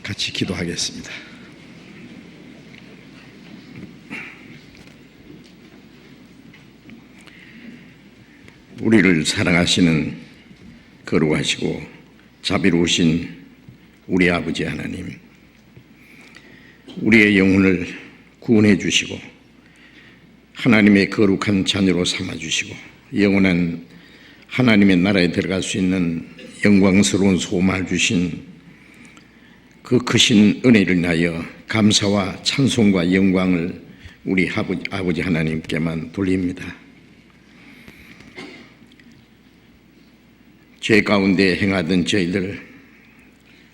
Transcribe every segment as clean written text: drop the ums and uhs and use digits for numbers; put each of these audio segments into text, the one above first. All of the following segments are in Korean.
같이 기도하겠습니다. 우리를 사랑하시는 거룩하시고 자비로우신 우리 아버지 하나님, 우리의 영혼을 구원해 주시고 하나님의 거룩한 자녀로 삼아 주시고 영원한 하나님의 나라에 들어갈 수 있는 영광스러운 소망을 주신 그 크신 은혜를 인하여 감사와 찬송과 영광을 우리 아버지 하나님께만 돌립니다. 죄 가운데 행하던 저희들,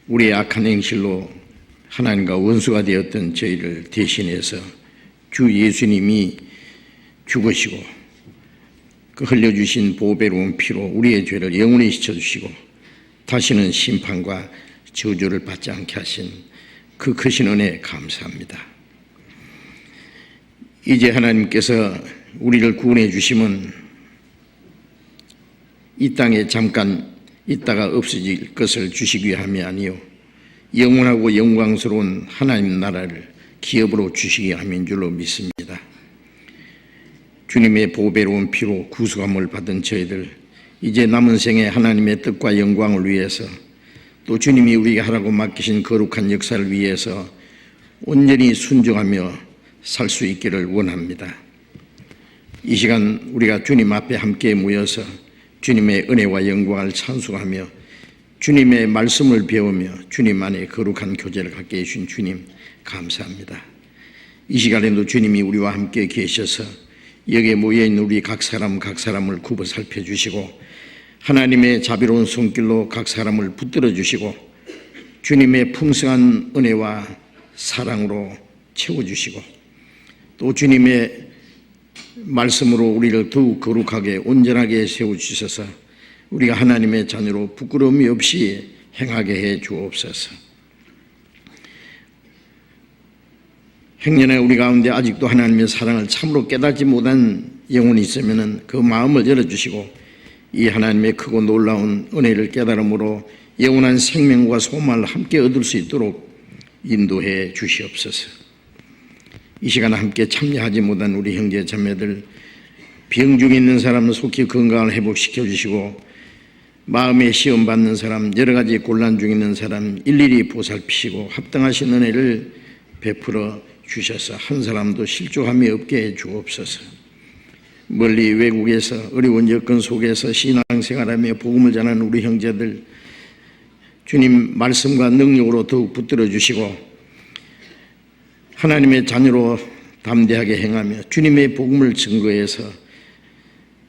우리의 악한 행실로 하나님과 원수가 되었던 저희를 대신해서 주 예수님이 죽으시고 그 흘려주신 보배로운 피로 우리의 죄를 영원히 씻어주시고 다시는 심판과 저주를 받지 않게 하신 그 크신 은혜에 감사합니다. 이제 하나님께서 우리를 구원해 주시면 이 땅에 잠깐 있다가 없어질 것을 주시기 위함이 아니요 영원하고 영광스러운 하나님 나라를 기업으로 주시기 함인 줄로 믿습니다. 주님의 보배로운 피로 구속함을 받은 저희들, 이제 남은 생에 하나님의 뜻과 영광을 위해서 또 주님이 우리에게 하라고 맡기신 거룩한 역사를 위해서 온전히 순종하며 살 수 있기를 원합니다. 이 시간 우리가 주님 앞에 함께 모여서 주님의 은혜와 영광을 찬송하며 주님의 말씀을 배우며 주님 안에 거룩한 교제를 갖게 해주신 주님 감사합니다. 이 시간에도 주님이 우리와 함께 계셔서 여기에 모여있는 우리 각 사람을 굽어 살펴주시고 하나님의 자비로운 손길로 각 사람을 붙들어 주시고 주님의 풍성한 은혜와 사랑으로 채워주시고 또 주님의 말씀으로 우리를 더욱 거룩하게 온전하게 세워주셔서 우리가 하나님의 자녀로 부끄러움이 없이 행하게 해 주옵소서. 행년에 우리 가운데 아직도 하나님의 사랑을 참으로 깨닫지 못한 영혼이 있으면 그 마음을 열어주시고 이 하나님의 크고 놀라운 은혜를 깨달음으로 영원한 생명과 소망을 함께 얻을 수 있도록 인도해 주시옵소서. 이 시간 함께 참여하지 못한 우리 형제 자매들, 병 중에 있는 사람은 속히 건강을 회복시켜 주시고 마음에 시험 받는 사람, 여러 가지 곤란 중에 있는 사람 일일이 보살피시고 합당하신 은혜를 베풀어 주셔서 한 사람도 실족함이 없게 해 주옵소서. 멀리 외국에서 어려운 여건 속에서 신앙생활하며 복음을 전하는 우리 형제들, 주님 말씀과 능력으로 더욱 붙들어 주시고 하나님의 자녀로 담대하게 행하며 주님의 복음을 증거해서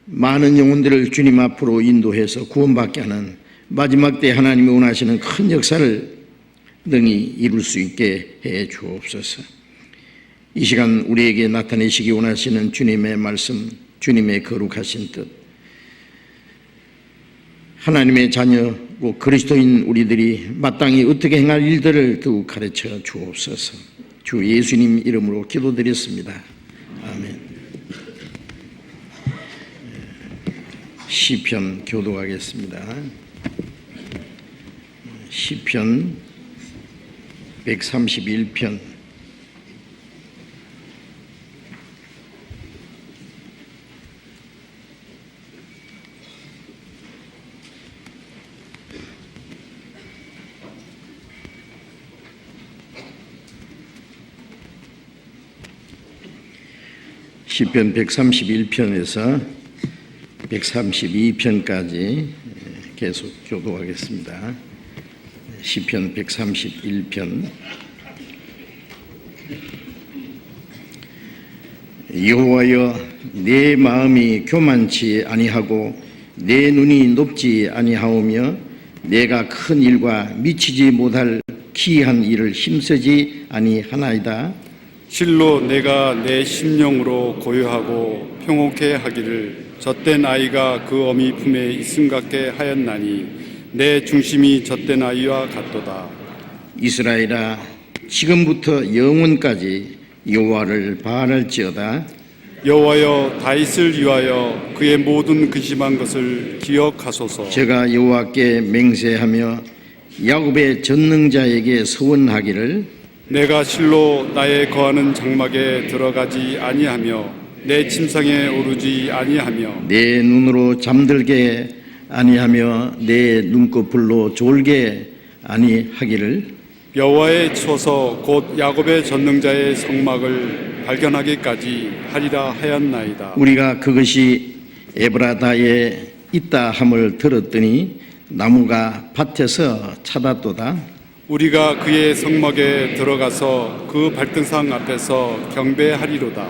많은 영혼들을 주님 앞으로 인도해서 구원받게 하는 마지막 때 하나님이 원하시는 큰 역사를 능히 이룰 수 있게 해 주옵소서. 이 시간 우리에게 나타내시기 원하시는 주님의 말씀, 주님의 거룩하신 뜻, 하나님의 자녀고 그리스도인 우리들이 마땅히 어떻게 행할 일들을 더욱 가르쳐 주옵소서. 주 예수님 이름으로 기도드렸습니다. 아멘. 시편 교독하겠습니다. 시편 131편 시편 131편에서 132편까지 계속 교독하겠습니다. 시편 131편. 여호와여, 내 마음이 교만치 아니하고 내 눈이 높지 아니하오며 내가 큰 일과 미치지 못할 기이한 일을 힘쓰지 아니하나이다. 실로 내가 내 심령으로 고요하고 평온케 하기를 젖된 아이가 그 어미 품에 있음 같게 하였나니 내 중심이 젖된 아이와 같도다. 이스라엘아, 지금부터 영원까지 여호와를 바랄지어다. 여호와여, 다윗을 위하여 그의 모든 근심한 것을 기억하소서. 제가 여호와께 맹세하며 야곱의 전능자에게 서원하기를 내가 실로 나의 거하는 장막에 들어가지 아니하며 내 침상에 오르지 아니하며 내 눈으로 잠들게 아니하며 내 눈꺼풀로 졸게 아니하기를 여호와의 처소 곧 야곱의 전능자의 성막을 발견하기까지 하리라 하였나이다. 우리가 그것이 에브라다에 있다 함을 들었더니 나무가 밭에서 찾았도다. 우리가 그의 성막에 들어가서 그 발등상 앞에서 경배하리로다.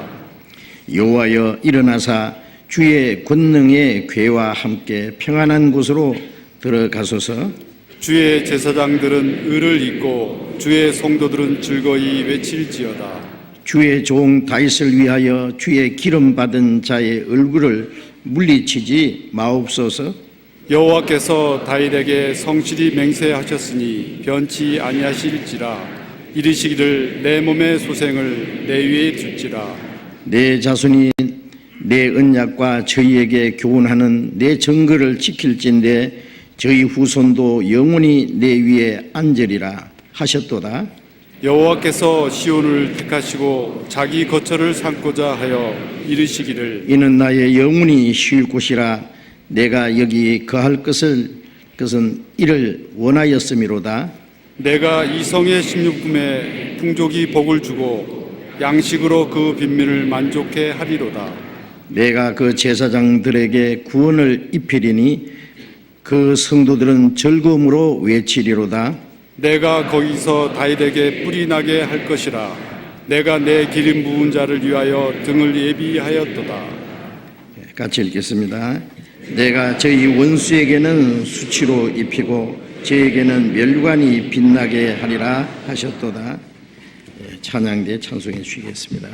여호와여 일어나사 주의 권능의 궤와 함께 평안한 곳으로 들어가소서. 주의 제사장들은 의를 잇고 주의 성도들은 즐거이 외칠지어다. 주의 종 다윗을 위하여 주의 기름 받은 자의 얼굴을 물리치지 마옵소서. 여호와께서 다윗에게 성실히 맹세하셨으니 변치 아니하실지라. 이르시기를 내 몸의 소생을 내 위에 둘지라. 내 자손이 내 언약과 저희에게 교훈하는 내 정거를 지킬진대 저희 후손도 영원히 내 위에 앉으리라 하셨도다. 여호와께서 시온을 택하시고 자기 거처를 삼고자 하여 이르시기를 이는 나의 영혼이 쉴 곳이라. 내가 여기 거할 것은 이를 원하였음이로다. 내가 이성의 16품에 풍족이 복을 주고 양식으로 그 빈민을 만족해 하리로다. 내가 그 제사장들에게 구원을 입히리니 그 성도들은 즐거움으로 외치리로다. 내가 거기서 다윗에게 뿔이 나게 할 것이라. 내가 내 기름 부은 자를 위하여 등을 예비하였도다. 같이 읽겠습니다. 내가 저희 원수에게는 수치로 입히고 저에게는 멸관이 빛나게 하리라 하셨도다. 찬양대 찬송해 주시겠습니다.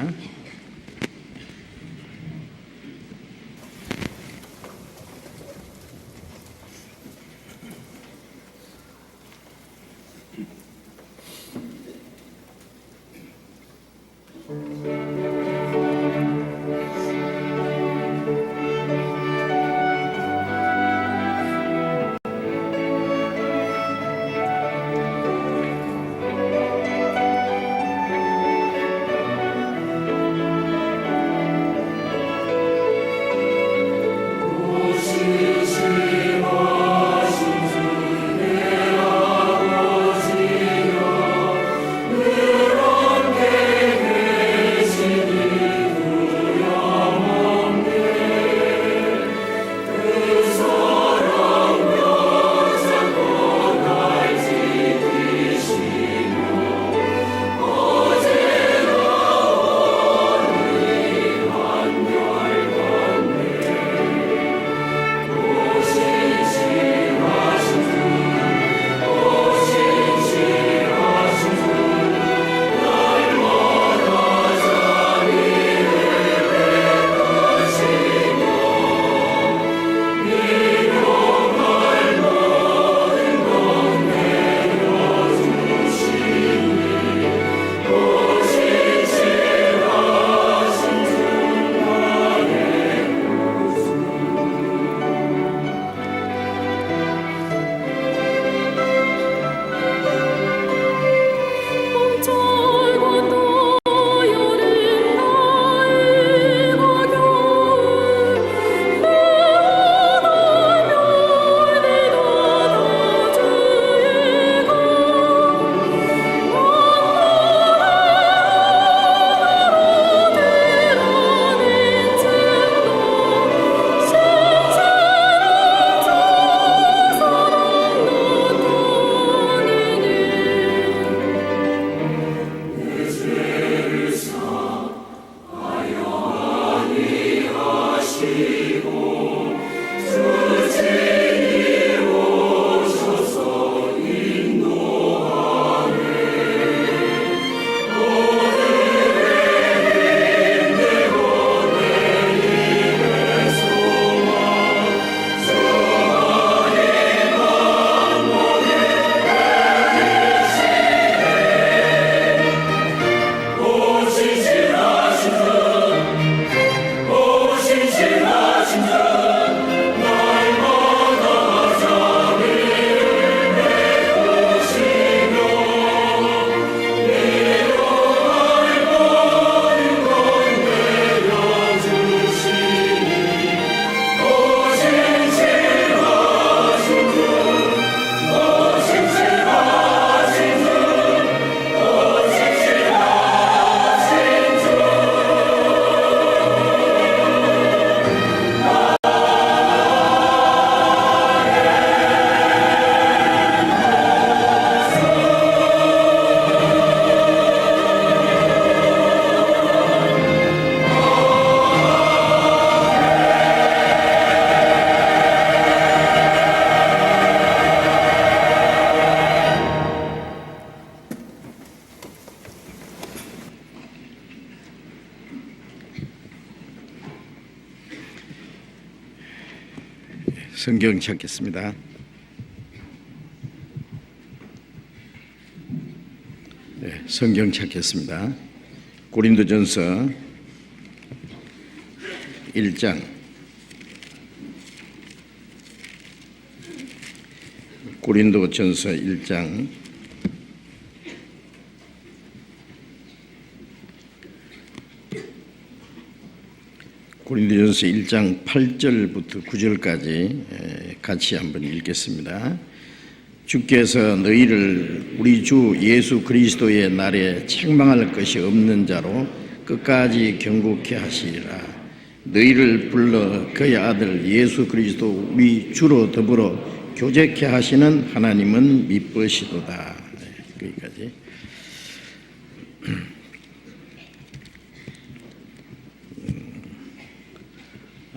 오시지라 성경 찾겠습니다. 네, 성경 찾겠습니다. 고린도전서 1장 고린도전서 1장 고린도전서 1장 8절부터 9절까지 같이 한번 읽겠습니다. 주께서 너희를 우리 주 예수 그리스도의 날에 책망할 것이 없는 자로 끝까지 경고케 하시리라. 너희를 불러 그의 아들 예수 그리스도 우리 주로 더불어 교제케 하시는 하나님은 미쁘시도다. 거기까지.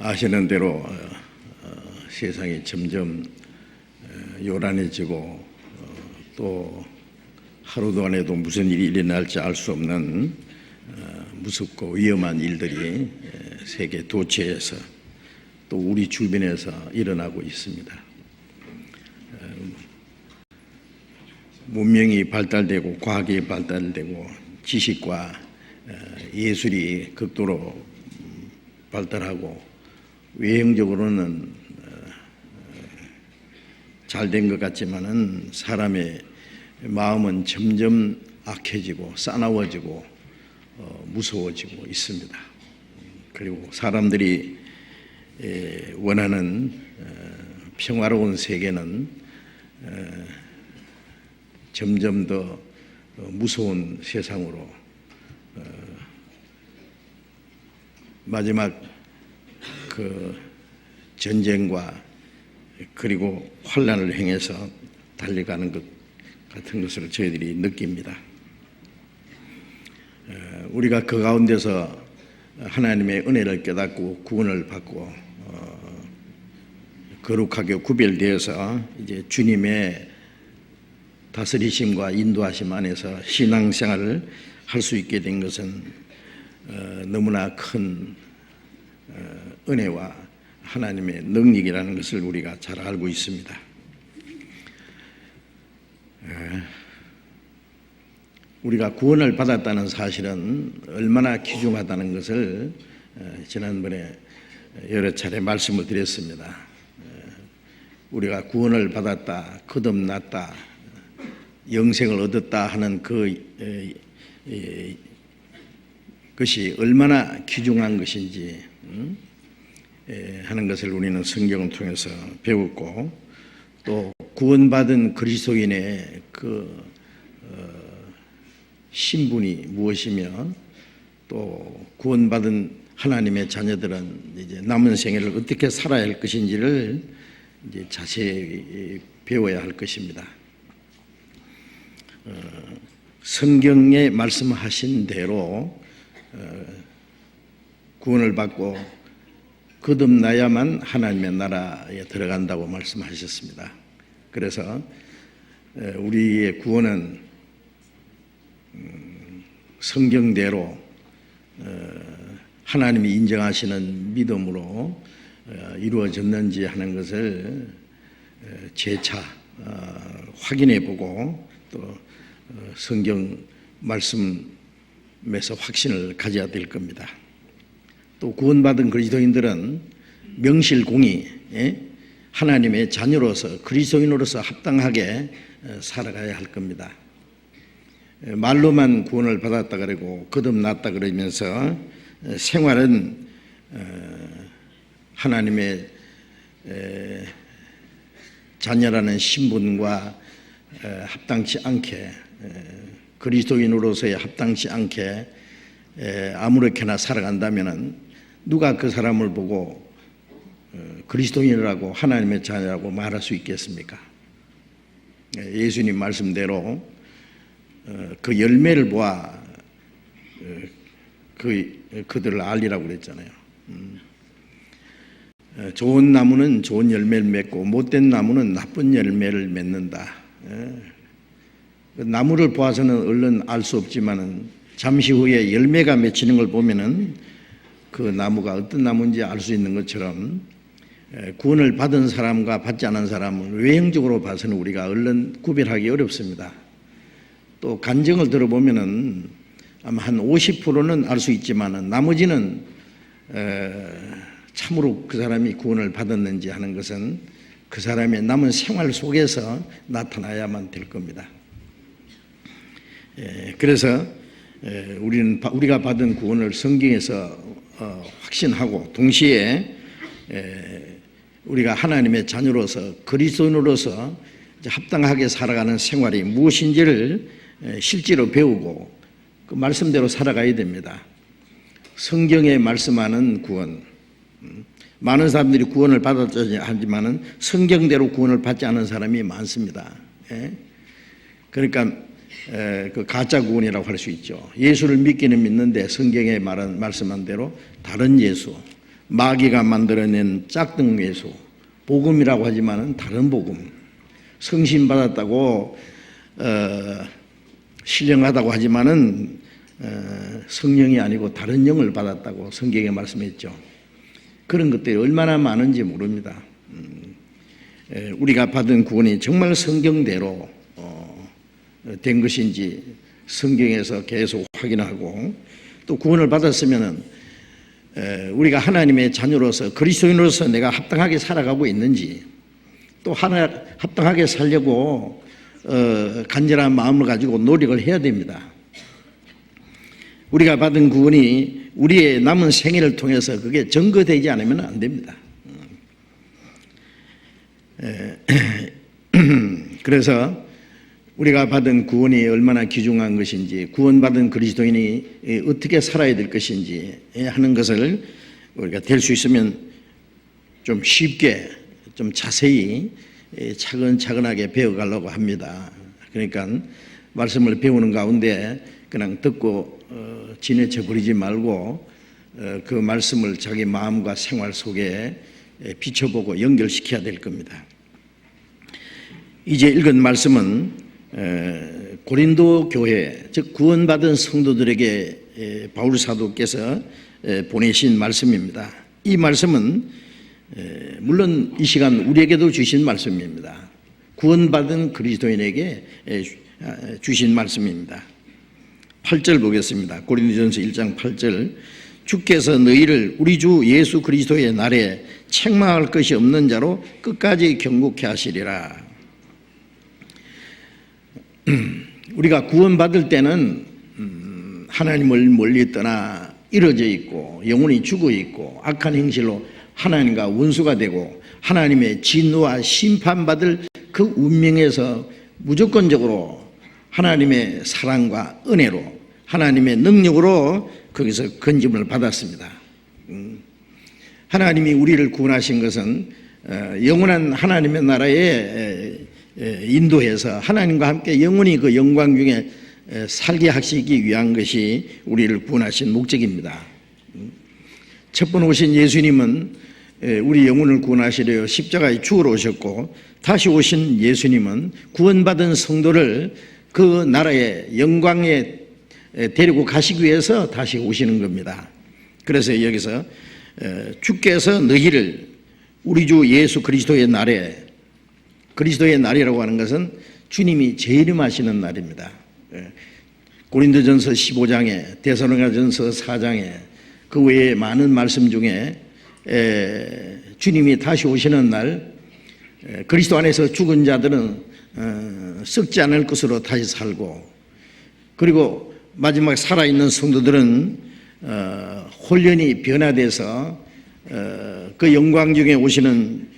아시는 대로 세상이 점점 요란해지고 또 하루도 안 해도 무슨 일이 일어날지 알 수 없는 무섭고 위험한 일들이 세계 도처에서 또 우리 주변에서 일어나고 있습니다. 문명이 발달되고 과학이 발달되고 지식과 예술이 극도로 발달하고 외형적으로는 잘된 것 같지만은 사람의 마음은 점점 악해지고 싸나워지고 무서워지고 있습니다. 그리고 사람들이 원하는 평화로운 세계는 점점 더 무서운 세상으로 마지막 그 전쟁과 그리고 환란을 행해서 달려가는 것 같은 것을 저희들이 느낍니다. 우리가 그 가운데서 하나님의 은혜를 깨닫고 구원을 받고 거룩하게 구별되어서 이제 주님의 다스리심과 인도하심 안에서 신앙생활을 할 수 있게 된 것은 너무나 큰 은혜와 하나님의 능력이라는 것을 우리가 잘 알고 있습니다. 우리가 구원을 받았다는 사실은 얼마나 귀중하다는 것을 지난번에 여러 차례 말씀을 드렸습니다. 우리가 구원을 받았다, 거듭났다, 영생을 얻었다 하는 그것이 얼마나 귀중한 것인지 하는 것을 우리는 성경을 통해서 배웠고, 또 구원받은 그리스도인의 그 신분이 무엇이며 또 구원받은 하나님의 자녀들은 이제 남은 생애를 어떻게 살아야 할 것인지를 이제 자세히 배워야 할 것입니다. 성경에 말씀하신 대로 구원을 받고 거듭나야만 하나님의 나라에 들어간다고 말씀하셨습니다. 그래서 우리의 구원은 성경대로 하나님이 인정하시는 믿음으로 이루어졌는지 하는 것을 재차 확인해 보고 또 성경 말씀에서 확신을 가져야 될 겁니다. 또 구원받은 그리스도인들은 명실공히 하나님의 자녀로서 그리스도인으로서 합당하게 살아가야 할 겁니다. 말로만 구원을 받았다 그러고 거듭났다 그러면서 생활은 하나님의 자녀라는 신분과 합당치 않게 그리스도인으로서의 합당치 않게 아무렇게나 살아간다면은 누가 그 사람을 보고 그리스도인이라고 하나님의 자녀라고 말할 수 있겠습니까? 예수님 말씀대로 그 열매를 보아 그들을 알리라고 그랬잖아요. 좋은 나무는 좋은 열매를 맺고 못된 나무는 나쁜 열매를 맺는다. 나무를 보아서는 얼른 알 수 없지만은 잠시 후에 열매가 맺히는 걸 보면은 그 나무가 어떤 나무인지 알 수 있는 것처럼 구원을 받은 사람과 받지 않은 사람은 외형적으로 봐서는 우리가 얼른 구별하기 어렵습니다. 또 간증을 들어보면은 아마 한 50%는 알 수 있지만은 나머지는 참으로 그 사람이 구원을 받았는지 하는 것은 그 사람의 남은 생활 속에서 나타나야만 될 겁니다. 그래서 우리가 받은 구원을 성경에서 확신하고 동시에 우리가 하나님의 자녀로서 그리스도인으로서 합당하게 살아가는 생활이 무엇인지를 실제로 배우고 그 말씀대로 살아가야 됩니다. 성경에 말씀하는 구원, 많은 사람들이 구원을 받았지 하지만은 성경대로 구원을 받지 않은 사람이 많습니다. 그러니까 그 가짜 구원이라고 할 수 있죠. 예수를 믿기는 믿는데 성경에 말씀한 대로 다른 예수, 마귀가 만들어낸 짝등 예수, 복음이라고 하지만은 다른 복음, 성신 받았다고 신령하다고 하지만은 성령이 아니고 다른 영을 받았다고 성경에 말씀했죠. 그런 것들이 얼마나 많은지 모릅니다. 우리가 받은 구원이 정말 성경대로 된 것인지 성경에서 계속 확인하고 또 구원을 받았으면은 우리가 하나님의 자녀로서 그리스도인으로서 내가 합당하게 살아가고 있는지 또 합당하게 살려고 간절한 마음을 가지고 노력을 해야 됩니다. 우리가 받은 구원이 우리의 남은 생애를 통해서 그게 증거되지 않으면 안 됩니다. 그래서 우리가 받은 구원이 얼마나 귀중한 것인지, 구원받은 그리스도인이 어떻게 살아야 될 것인지 하는 것을 우리가 될 수 있으면 좀 쉽게, 좀 자세히 차근차근하게 배워가려고 합니다. 그러니까 말씀을 배우는 가운데 그냥 듣고 지나쳐 버리지 말고 그 말씀을 자기 마음과 생활 속에 비춰보고 연결시켜야 될 겁니다. 이제 읽은 말씀은 고린도 교회, 즉 구원받은 성도들에게 바울 사도께서 보내신 말씀입니다. 이 말씀은 물론 이 시간 우리에게도 주신 말씀입니다. 구원받은 그리스도인에게 주신 말씀입니다. 8절 보겠습니다. 고린도전서 1장 8절. 주께서 너희를 우리 주 예수 그리스도의 날에 책망할 것이 없는 자로 끝까지 경고케 하시리라. 우리가 구원받을 때는 하나님을 멀리 떠나 이루어져 있고 영혼이 죽어 있고 악한 행실로 하나님과 원수가 되고 하나님의 진노와 심판받을 그 운명에서 무조건적으로 하나님의 사랑과 은혜로 하나님의 능력으로 거기서 건짐을 받았습니다. 하나님이 우리를 구원하신 것은 영원한 하나님의 나라에 인도해서 하나님과 함께 영원히 그 영광 중에 살게 하시기 위한 것이 우리를 구원하신 목적입니다. 첫 번 오신 예수님은 우리 영혼을 구원하시려 십자가에 죽으러 오셨고, 다시 오신 예수님은 구원받은 성도를 그 나라의 영광에 데리고 가시기 위해서 다시 오시는 겁니다. 그래서 여기서 주께서 너희를 우리 주 예수 그리스도의 날에, 그리스도의 날이라고 하는 것은 주님이 재림하시는 날입니다. 고린도전서 15장에 데살로니가전서 4장에 그 외에 많은 말씀 중에 주님이 다시 오시는 날 그리스도 안에서 죽은 자들은 썩지 않을 것으로 다시 살고, 그리고 마지막 살아있는 성도들은 홀연히 변화돼서 그 영광 중에 오시는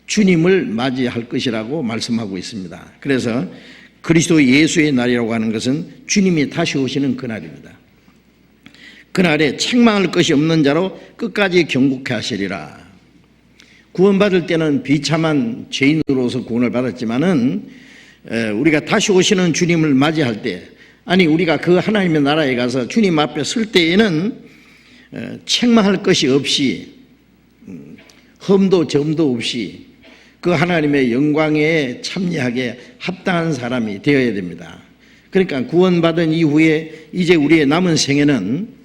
주님을 맞이할 것이라고 말씀하고 있습니다. 그래서 그리스도 예수의 날이라고 하는 것은 주님이 다시 오시는 그날입니다. 그날에 책망할 것이 없는 자로 끝까지 경고케 하시리라. 구원받을 때는 비참한 죄인으로서 구원을 받았지만은 우리가 다시 오시는 주님을 맞이할 때, 아니 우리가 그 하나님의 나라에 가서 주님 앞에 설 때에는 책망할 것이 없이, 흠도 점도 없이 그 하나님의 영광에 참여하게 합당한 사람이 되어야 됩니다. 그러니까 구원받은 이후에 이제 우리의 남은 생애는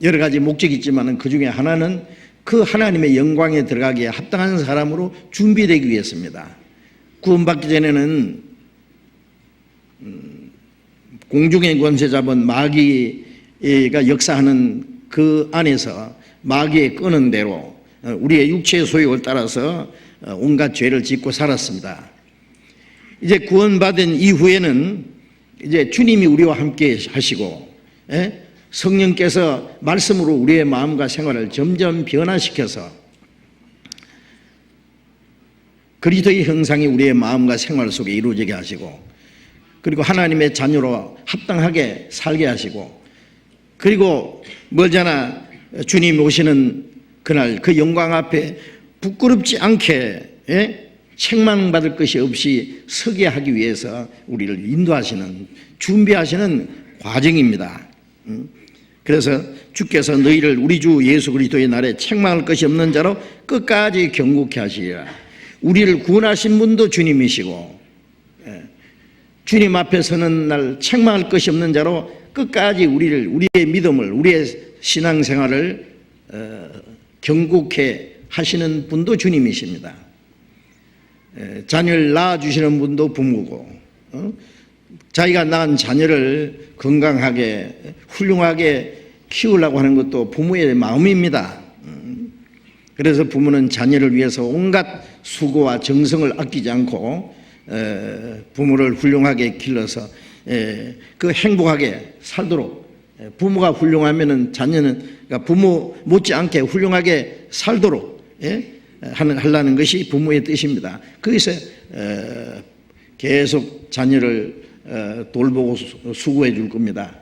여러 가지 목적이 있지만 그 중에 하나는 그 하나님의 영광에 들어가기에 합당한 사람으로 준비되기 위해서입니다. 구원받기 전에는 공중의 권세 잡은 마귀가 역사하는 그 안에서 마귀의 끄는 대로 우리의 육체의 소욕을 따라서 온갖 죄를 짓고 살았습니다. 이제 구원받은 이후에는 이제 주님이 우리와 함께 하시고 성령께서 말씀으로 우리의 마음과 생활을 점점 변화시켜서 그리스도의 형상이 우리의 마음과 생활 속에 이루어지게 하시고, 그리고 하나님의 자녀로 합당하게 살게 하시고, 그리고 멀잖아 주님 오시는 그날 그 영광 앞에 부끄럽지 않게 책망받을 것이 없이 서게 하기 위해서 우리를 인도하시는, 준비하시는 과정입니다. 그래서 주께서 너희를 우리 주 예수 그리스도의 날에 책망할 것이 없는 자로 끝까지 경고케 하시리라. 우리를 구원하신 분도 주님이시고, 주님 앞에 서는 날 책망할 것이 없는 자로 끝까지 우리의 믿음을, 우리의 신앙생활을 경고케 하시는 분도 주님이십니다. 자녀를 낳아주시는 분도 부모고, 자기가 낳은 자녀를 건강하게 훌륭하게 키우려고 하는 것도 부모의 마음입니다. 그래서 부모는 자녀를 위해서 온갖 수고와 정성을 아끼지 않고 부모를 훌륭하게 길러서 그 행복하게 살도록, 부모가 훌륭하면은 자녀는 그러니까 부모 못지않게 훌륭하게 살도록 하려는 것이 부모의 뜻입니다. 거기서 계속 자녀를 돌보고 수고해 줄 겁니다.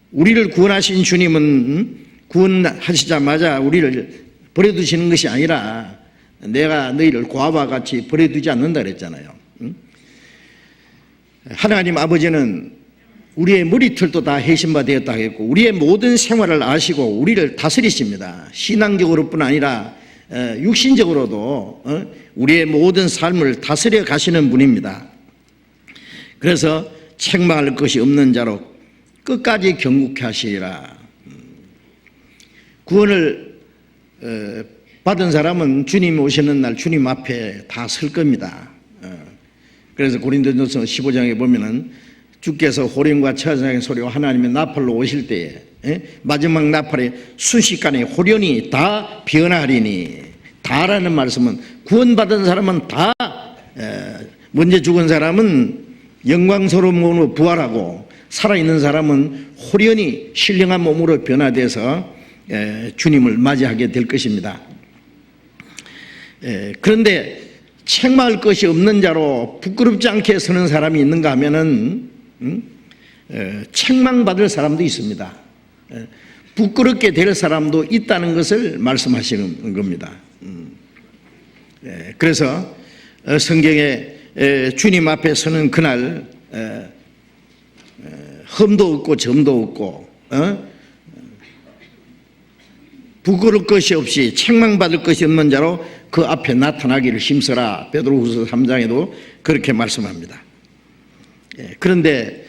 우리를 구원하신 주님은 구원하시자마자 우리를 버려두시는 것이 아니라 내가 너희를 고아와 같이 버려두지 않는다 그랬잖아요. 하나님 아버지는 우리의 머리털도 다 해신바 되었다 했고, 우리의 모든 생활을 아시고 우리를 다스리십니다. 신앙적으로뿐 아니라 육신적으로도 우리의 모든 삶을 다스려 가시는 분입니다. 그래서 책망할 것이 없는 자로 끝까지 경고케 하시리라. 구원을 받은 사람은 주님 오시는 날 주님 앞에 다 설 겁니다. 그래서 고린도전서 15장에 보면은 주께서 호령과 천사의 소리와 하나님의 나팔로 오실 때에 마지막 나팔에 순식간에 호련이 다 변하리니, 다라는 말씀은 구원받은 사람은 다, 먼저 죽은 사람은 영광스러운 몸으로 부활하고 살아있는 사람은 호련히 신령한 몸으로 변화돼서 주님을 맞이하게 될 것입니다. 그런데 책망할 것이 없는 자로 부끄럽지 않게 서는 사람이 있는가 하면은 책망받을 사람도 있습니다. 부끄럽게 될 사람도 있다는 것을 말씀하시는 겁니다. 그래서 성경에 주님 앞에 서는 그날 흠도 없고 점도 없고 부끄러울 것이 없이 책망받을 것이 없는 자로 그 앞에 나타나기를 힘써라. 베드로후서 3장에도 그렇게 말씀합니다. 그런데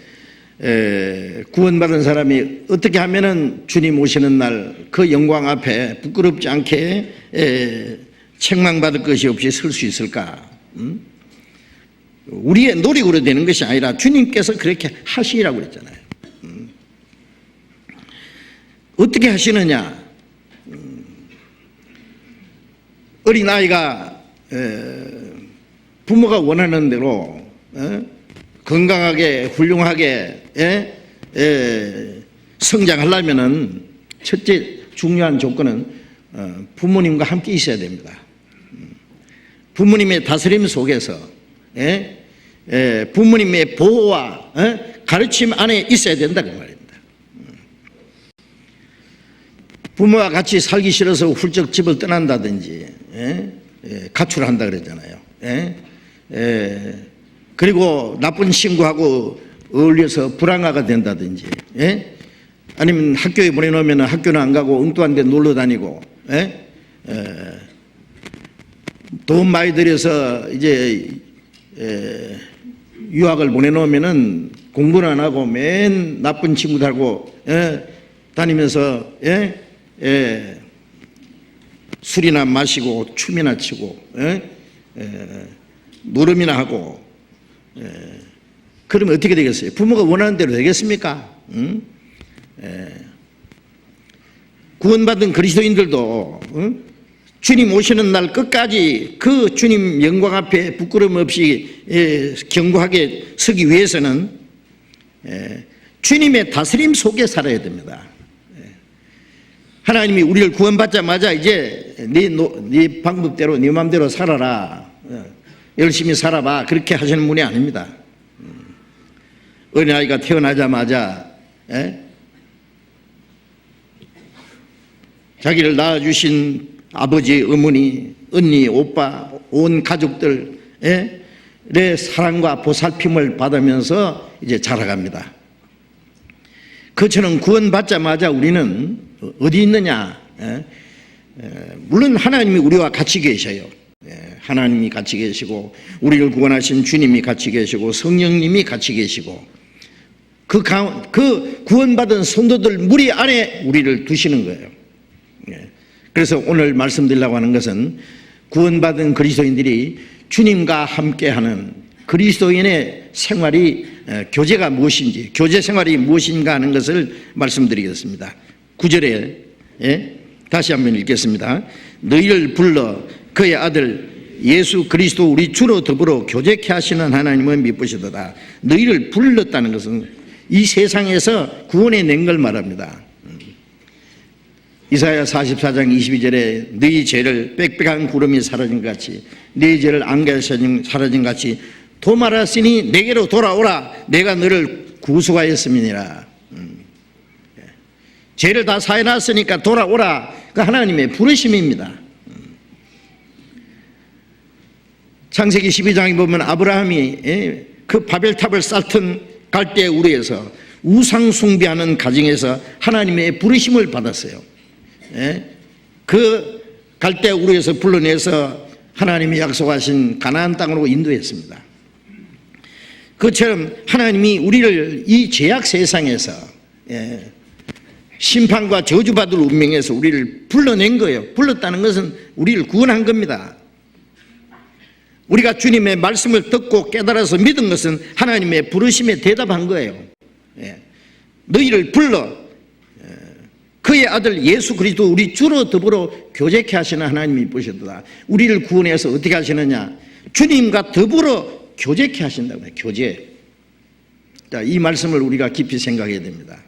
구원받은 사람이 어떻게 하면은 주님 오시는 날 그 영광 앞에 부끄럽지 않게 책망받을 것이 없이 설 수 있을까? 우리의 노력으로 되는 것이 아니라 주님께서 그렇게 하시라고 그랬잖아요. 어떻게 하시느냐? 어린아이가 부모가 원하는 대로 건강하게 훌륭하게 성장하려면은 첫째 중요한 조건은 부모님과 함께 있어야 됩니다. 부모님의 다스림 속에서 부모님의 보호와 가르침 안에 있어야 된다 그 말입니다. 부모와 같이 살기 싫어서 훌쩍 집을 떠난다든지 가출한다 그랬잖아요. 그리고 나쁜 친구하고 어울려서 불황아가 된다든지, 아니면 학교에 보내놓으면 학교는 안 가고 엉뚱한 데 놀러 다니고, 돈 많이 들여서 이제 유학을 보내놓으면은 공부는 안 하고 맨 나쁜 친구들하고 다니면서 술이나 마시고 춤이나 추고 무름이나 하고 그러면 어떻게 되겠어요? 부모가 원하는 대로 되겠습니까? 구원받은 그리스도인들도 주님 오시는 날 끝까지 그 주님 영광 앞에 부끄럼 없이 견고하게 서기 위해서는 주님의 다스림 속에 살아야 됩니다. 하나님이 우리를 구원받자마자 이제 네 방법대로 네 마음대로 살아라, 열심히 살아봐, 그렇게 하시는 분이 아닙니다. 어린아이가 태어나자마자 자기를 낳아주신 아버지, 어머니, 언니, 오빠, 온 가족들의 사랑과 보살핌을 받으면서 이제 자라갑니다. 그처럼 구원받자마자 우리는 어디 있느냐? 물론 하나님이 우리와 같이 계셔요. 하나님이 같이 계시고 우리를 구원하신 주님이 같이 계시고 성령님이 같이 계시고 그 구원받은 성도들 무리 안에 우리를 두시는 거예요. 그래서 오늘 말씀드리려고 하는 것은 구원받은 그리스도인들이 주님과 함께하는 그리스도인의 생활이 교제가 무엇인지, 교제 생활이 무엇인가 하는 것을 말씀드리겠습니다. 9절에 다시 한번 읽겠습니다. 너희를 불러 그의 아들 예수 그리스도 우리 주로 더불어 교제케 하시는 하나님은 미쁘시도다. 너희를 불렀다는 것은 이 세상에서 구원해 낸 걸 말합니다. 이사야 44장 22절에 너희 죄를 빽빽한 구름이 사라진 것 같이 네 죄를 안개가 사라진 것 같이 도말하시니 내게로 돌아오라. 내가 너를 구속하였음이니라. 죄를 다 사해놨으니까 돌아오라. 그 하나님의 부르심입니다. 창세기 12장에 보면 아브라함이 그 바벨탑을 쌓던 갈대 우르에서 우상 숭배하는 가정에서 하나님의 부르심을 받았어요. 그 갈대 우르에서 불러내서 하나님이 약속하신 가나안 땅으로 인도했습니다. 그처럼 하나님이 우리를 이 죄악 세상에서 심판과 저주받을 운명에서 우리를 불러낸 거예요. 불렀다는 것은 우리를 구원한 겁니다. 우리가 주님의 말씀을 듣고 깨달아서 믿은 것은 하나님의 부르심에 대답한 거예요. 너희를 불러 그의 아들 예수 그리스도 우리 주로 더불어 교제케 하시는 하나님이 보시도다. 우리를 구원해서 어떻게 하시느냐? 주님과 더불어 교제케 하신다고 해요. 교제. 자, 이 말씀을 우리가 깊이 생각해야 됩니다.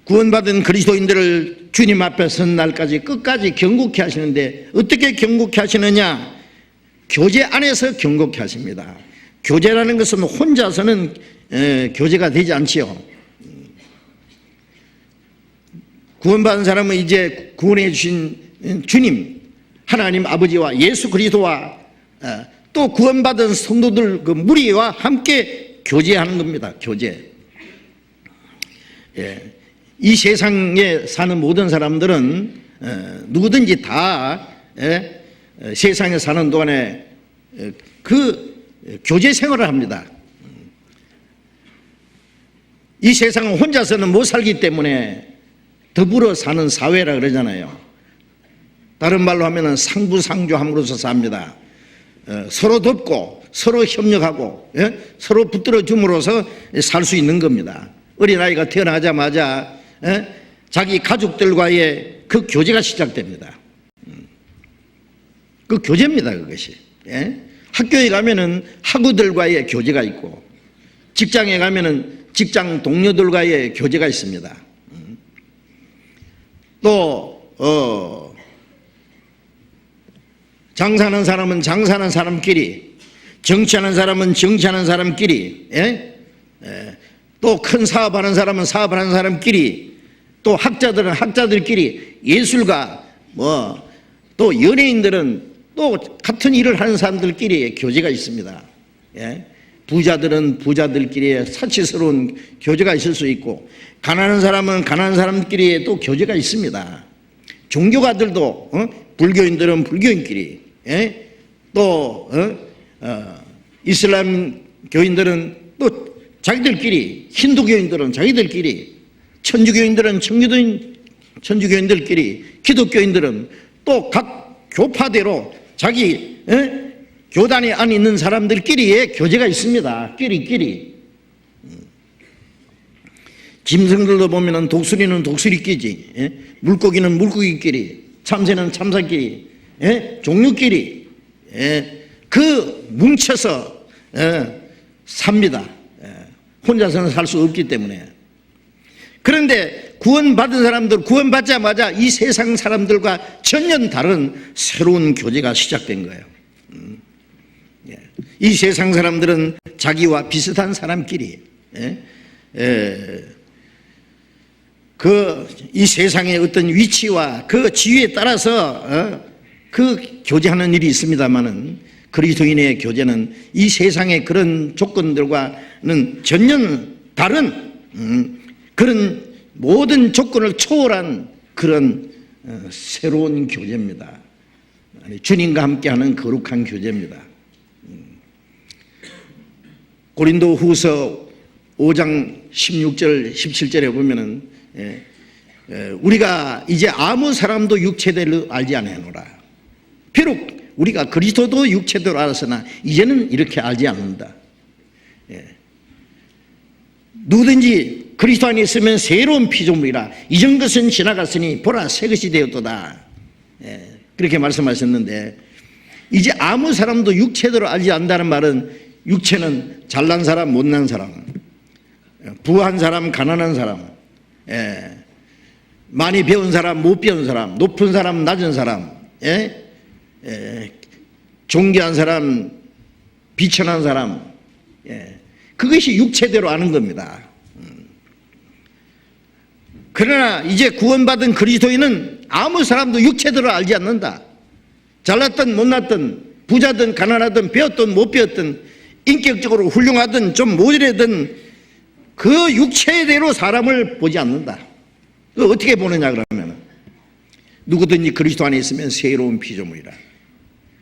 구원받은 그리스도인들을 주님 앞에 선 날까지 끝까지 경고케 하시는데 어떻게 경고케 하시느냐? 교제 안에서 경고케 하십니다. 교제라는 것은 혼자서는 교제가 되지 않지요. 구원받은 사람은 이제 구원해 주신 주님 하나님 아버지와 예수 그리스도와 또 구원받은 성도들 그 무리와 함께 교제하는 겁니다. 교제. 이 세상에 사는 모든 사람들은 누구든지 다 세상에 사는 동안에 그 교제 생활을 합니다. 이 세상은 혼자서는 못 살기 때문에 더불어 사는 사회라 그러잖아요. 다른 말로 하면 상부상조함으로써 삽니다. 서로 돕고 서로 협력하고 서로 붙들어 줌으로써 살 수 있는 겁니다. 어린아이가 태어나자마자 자기 가족들과의 그 교제가 시작됩니다. 그 교제입니다. 그것이. 학교에 가면은 학우들과의 교제가 있고 직장에 가면은 직장 동료들과의 교제가 있습니다. 또 장사하는 사람은 장사하는 사람끼리, 정치하는 사람은 정치하는 사람끼리, 또 큰 사업하는 사람은 사업하는 사람끼리, 또 학자들은 학자들끼리, 예술가 또 연예인들은 또 같은 일을 하는 사람들끼리의 교제가 있습니다. 부자들은 부자들끼리의 사치스러운 교제가 있을 수 있고 가난한 사람은 가난한 사람끼리의 또 교제가 있습니다. 종교가들도 불교인들은 불교인끼리 또 이슬람 교인들은 또 자기들끼리, 힌두교인들은 자기들끼리, 천주교인들은 천주교인들끼리, 기독교인들은 또 각 교파대로 자기 교단에 안 있는 사람들끼리의 교제가 있습니다. 끼리끼리. 짐승들도 보면은 독수리는 독수리끼리, 물고기는 물고기끼리, 참새는 참새끼리, 종류끼리 그 뭉쳐서 삽니다. 혼자서는 살 수 없기 때문에. 그런데 구원받은 사람들, 구원받자마자 이 세상 사람들과 전혀 다른 새로운 교제가 시작된 거예요. 이 세상 사람들은 자기와 비슷한 사람끼리 이 세상의 어떤 위치와 그 지위에 따라서 그 교제하는 일이 있습니다만은, 그리스도인의 교제는 이 세상의 그런 조건들과는 전혀 다른 그런 모든 조건을 초월한 그런 새로운 교제입니다. 주님과 함께하는 거룩한 교제입니다. 고린도 후서 5장 16절 17절에 보면은 우리가 이제 아무 사람도 육체대로 알지 아니하노라. 비록 우리가 그리스도도 육체대로 알았으나 이제는 이렇게 알지 않는다. 누구든지 그리스도 안에 있으면 새로운 피조물이라. 이전 것은 지나갔으니 보라 새 것이 되었도다. 그렇게 말씀하셨는데, 이제 아무 사람도 육체대로 알지 않는다는 말은, 육체는 잘난 사람, 못난 사람, 부한 사람, 가난한 사람, 많이 배운 사람, 못 배운 사람, 높은 사람, 낮은 사람, 존귀한 사람, 비천한 사람, 그것이 육체대로 아는 겁니다. 그러나 이제 구원받은 그리스도인은 아무 사람도 육체대로 알지 않는다. 잘났든 못났든, 부자든 가난하든, 배웠든 못 배웠든, 인격적으로 훌륭하든 좀 모자라든 그 육체대로 사람을 보지 않는다. 어떻게 보느냐 그러면, 누구든지 그리스도 안에 있으면 새로운 피조물이라.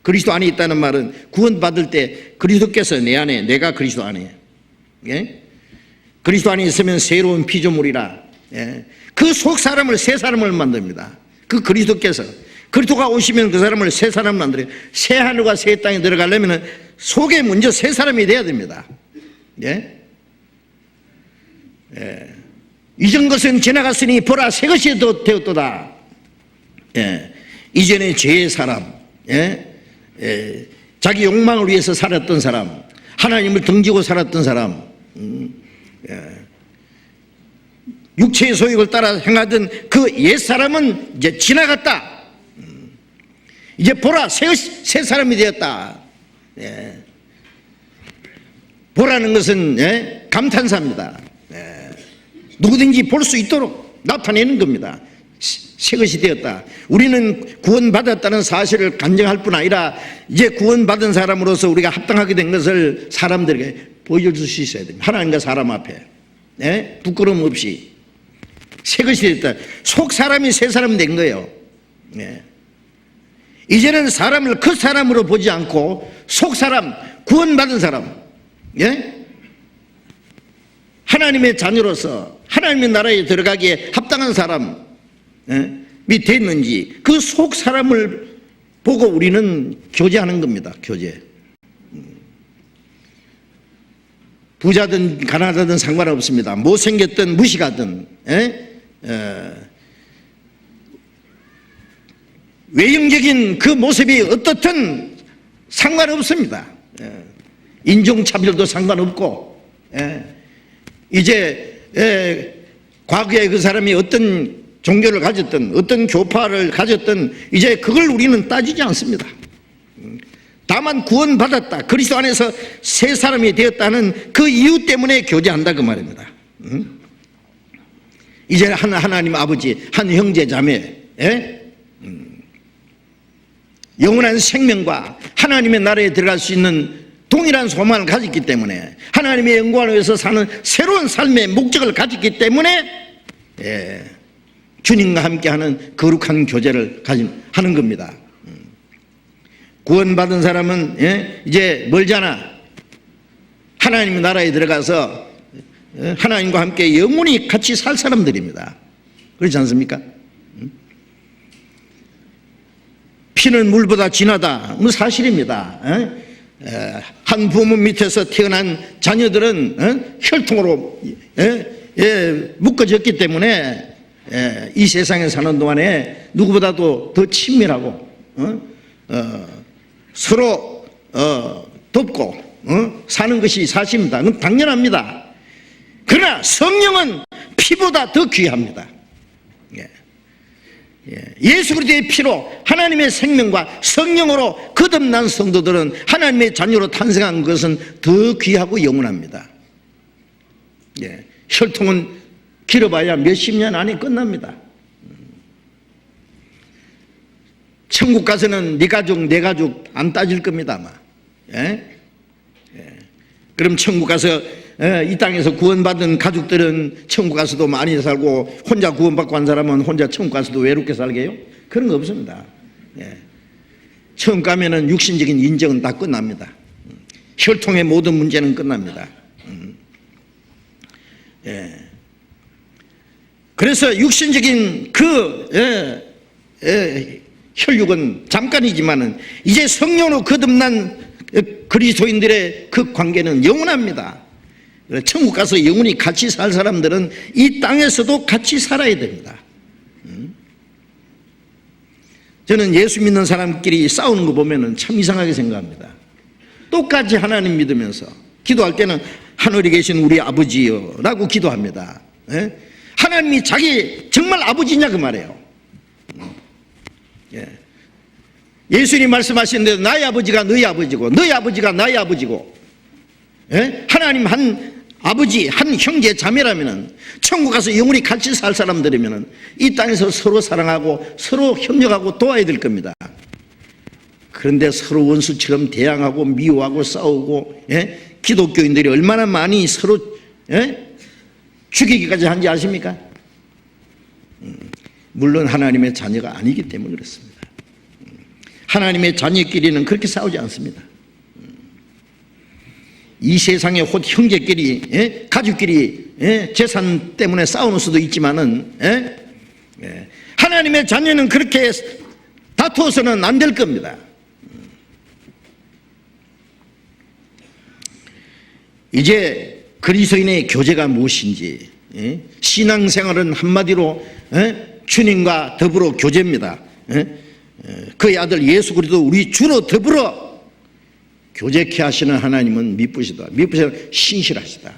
그리스도 안에 있다는 말은 구원받을 때 그리스도께서 내 안에, 내가 그리스도 안에, 그리스도 안에 있으면 새로운 피조물이라. 그 속 사람을 새 사람을 만듭니다. 그 그리스도께서, 그리스도가 오시면 그 사람을 새 사람 만들어요. 새 하늘과 새 땅에 들어가려면 속에 먼저 새 사람이 돼야 됩니다. 이전 것은 지나갔으니 보라 새 것이 되었도다. 이전에 죄의 사람, 자기 욕망을 위해서 살았던 사람, 하나님을 등지고 살았던 사람, 육체의 소욕을 따라 행하던 그 옛사람은 이제 지나갔다. 이제 보라 새 사람이 되었다. 보라는 것은 감탄사입니다. 누구든지 볼 수 있도록 나타내는 겁니다. 새 것이 되었다. 우리는 구원받았다는 사실을 간증할 뿐 아니라 이제 구원받은 사람으로서 우리가 합당하게 된 것을 사람들에게 보여줄 수 있어야 됩니다. 하나님과 사람 앞에 부끄러움 없이 새 것이 됐다. 속 사람이 새 사람 된 거예요. 이제는 사람을 그 사람으로 보지 않고 속 사람, 구원받은 사람, 하나님의 자녀로서 하나님의 나라에 들어가기에 합당한 사람이 됐는지 그 속 사람을 보고 우리는 교제하는 겁니다. 교제. 부자든 가난하든 상관없습니다. 못생겼든 무식하든 외형적인 그 모습이 어떻든 상관없습니다. 인종차별도 상관없고, 이제 과거에 그 사람이 어떤 종교를 가졌든 어떤 교파를 가졌든 이제 그걸 우리는 따지지 않습니다. 다만 구원받았다, 그리스도 안에서 새 사람이 되었다는 그 이유 때문에 교제한다 그 말입니다. 이제 하나님 아버지, 한 형제 자매, 영원한 생명과 하나님의 나라에 들어갈 수 있는 동일한 소망을 가졌기 때문에, 하나님의 영광을 위해서 사는 새로운 삶의 목적을 가졌기 때문에 주님과 함께하는 거룩한 교제를 하는 겁니다. 구원받은 사람은 이제 멀잖아. 하나님의 나라에 들어가서 하나님과 함께 영원히 같이 살 사람들입니다. 그렇지 않습니까? 피는 물보다 진하다. 뭐 사실입니다. 한 부모 밑에서 태어난 자녀들은 혈통으로 묶어졌기 때문에 이 세상에 사는 동안에 누구보다도 더 친밀하고 서로 돕고 사는 것이 사실입니다. 그건 당연합니다. 그러나 성령은 피보다 더 귀합니다. 예수 그리스도의 피로 하나님의 생명과 성령으로 거듭난 성도들은 하나님의 자녀로 탄생한 것은 더 귀하고 영원합니다. 혈통은 길어봐야 몇십 년 안에 끝납니다. 천국 가서는 네 가족 내 가족 안 따질 겁니다 아마. 그럼 천국 가서 이 땅에서 구원받은 가족들은 천국 가서도 많이 살고 혼자 구원받고 한 사람은 혼자 천국 가서도 외롭게 살게요? 그런 거 없습니다. 천국 가면은 육신적인 인정은 다 끝납니다. 혈통의 모든 문제는 끝납니다. 그래서 육신적인 혈육은 잠깐이지만은 이제 성령으로 거듭난 그리스도인들의 그 관계는 영원합니다. 천국 가서 영원히 같이 살 사람들은 이 땅에서도 같이 살아야 됩니다. 저는 예수 믿는 사람끼리 싸우는 거 보면 참 이상하게 생각합니다. 똑같이 하나님 믿으면서 기도할 때는 하늘에 계신 우리 아버지여 라고 기도합니다. 하나님이 자기 정말 아버지냐 그 말이에요. 예수님이 말씀하시는데 나의 아버지가 너희 아버지고 너희 아버지가 나의 아버지고 하나님 한 아버지 한 형제 자매라면은 천국 가서 영원히 같이 살 사람들이면은 이 땅에서 서로 사랑하고 서로 협력하고 도와야 될 겁니다. 그런데 서로 원수처럼 대항하고 미워하고 싸우고 기독교인들이 얼마나 많이 서로 죽이기까지 한지 아십니까? 물론 하나님의 자녀가 아니기 때문에 그렇습니다. 하나님의 자녀끼리는 그렇게 싸우지 않습니다. 이 세상에 곧 형제끼리 가족끼리 재산 때문에 싸우는 수도 있지만은 하나님의 자녀는 그렇게 다투어서는 안 될 겁니다. 이제 그리스도인의 교제가 무엇인지 신앙생활은 한마디로 주님과 더불어 교제입니다. 그의 아들 예수 그리스도 우리 주로 더불어 교제케 하시는 하나님은 미쁘시다. 신실하시다.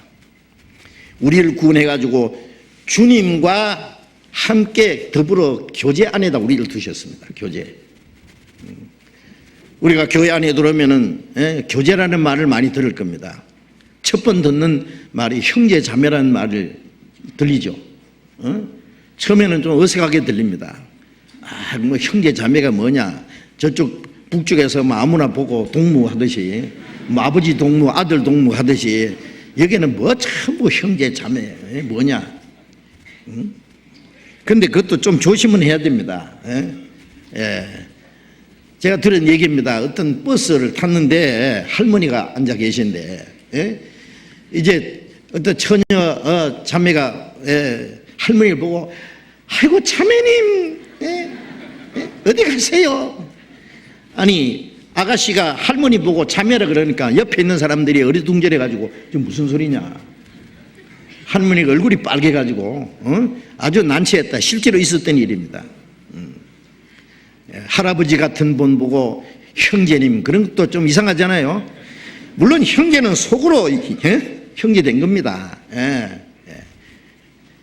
우리를 구원해가지고 주님과 함께 더불어 교제 안에다 우리를 두셨습니다. 교제. 우리가 교회 안에 들어오면은 교제라는 말을 많이 들을 겁니다. 첫 번 듣는 말이 형제 자매라는 말을 들리죠. 처음에는 좀 어색하게 들립니다. 뭐 형제 자매가 뭐냐? 저쪽 북쪽에서 뭐 아무나 보고 동무하듯이 뭐 아버지 동무 아들 동무하듯이 여기는 뭐 전부 형제 자매 뭐냐? 그런데 그것도 좀 조심은 해야 됩니다. 제가 들은 얘기입니다. 어떤 버스를 탔는데 할머니가 앉아 계신데 이제 어떤 처녀 자매가 할머니를 보고 아이고 자매님 어디 가세요? 아니 아가씨가 할머니 보고 자매라 그러니까 옆에 있는 사람들이 어리둥절해가지고 지금 무슨 소리냐? 할머니가 얼굴이 빨개가지고 아주 난처했다. 실제로 있었던 일입니다. 할아버지 같은 분 보고 형제님 그런 것도 좀 이상하잖아요. 물론 형제는 속으로 형제 된 겁니다.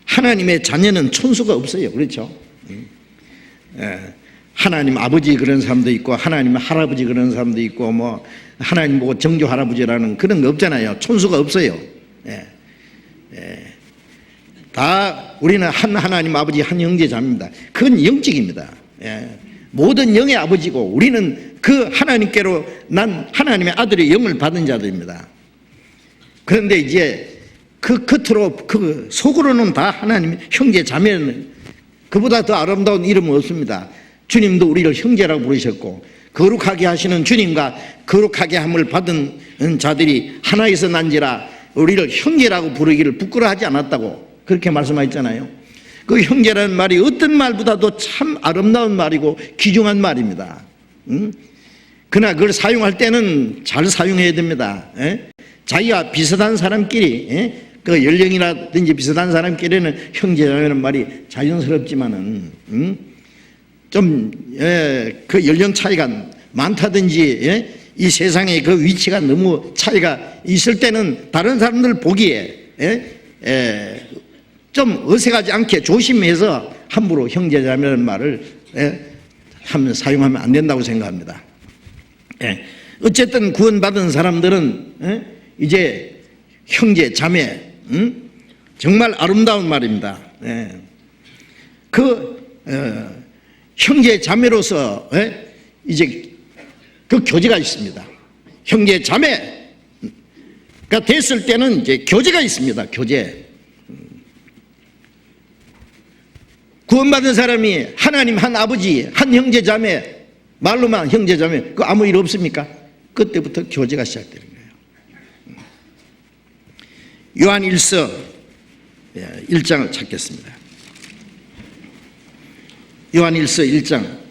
하나님의 자녀는 촌수가 없어요. 그렇죠? 하나님 아버지 그런 사람도 있고 하나님 할아버지 그런 사람도 있고 뭐 하나님 보고 정조 할아버지라는 그런 거 없잖아요. 촌수가 없어요. 다 우리는 한 하나님 아버지 한 형제 자매입니다. 그건 영적입니다. 모든 영의 아버지고 우리는 그 하나님께로 난 하나님의 아들의 영을 받은 자들입니다. 그런데 이제 그 겉으로 그 속으로는 다 하나님 형제 자매는 그보다 더 아름다운 이름은 없습니다. 주님도 우리를 형제라고 부르셨고 거룩하게 하시는 주님과 거룩하게 함을 받은 자들이 하나에서 난지라 우리를 형제라고 부르기를 부끄러워하지 않았다고 그렇게 말씀하셨잖아요. 그 형제라는 말이 어떤 말보다도 참 아름다운 말이고 귀중한 말입니다. 그러나 그걸 사용할 때는 잘 사용해야 됩니다. 자기가 비슷한 사람끼리, 그 연령이라든지 비슷한 사람끼리는 형제라는 말이 자연스럽지만은 좀 그 연령 차이가 많다든지 이 세상에 그 위치가 너무 차이가 있을 때는 다른 사람들 보기에 좀 어색하지 않게 조심해서 함부로 형제자매라는 말을 사용하면 안 된다고 생각합니다. 어쨌든 구원받은 사람들은 이제 형제 자매, 정말 아름다운 말입니다. 형제 자매로서 이제 그 교제가 있습니다. 형제 자매가 됐을 때는 이제 교제가 있습니다. 교제. 구원받은 사람이 하나님 한 아버지, 한 형제 자매, 말로만 형제 자매, 그 아무 일 없습니까? 그때부터 교제가 시작되는 거예요. 요한 1서 1장을 찾겠습니다. 요한 1서 1장.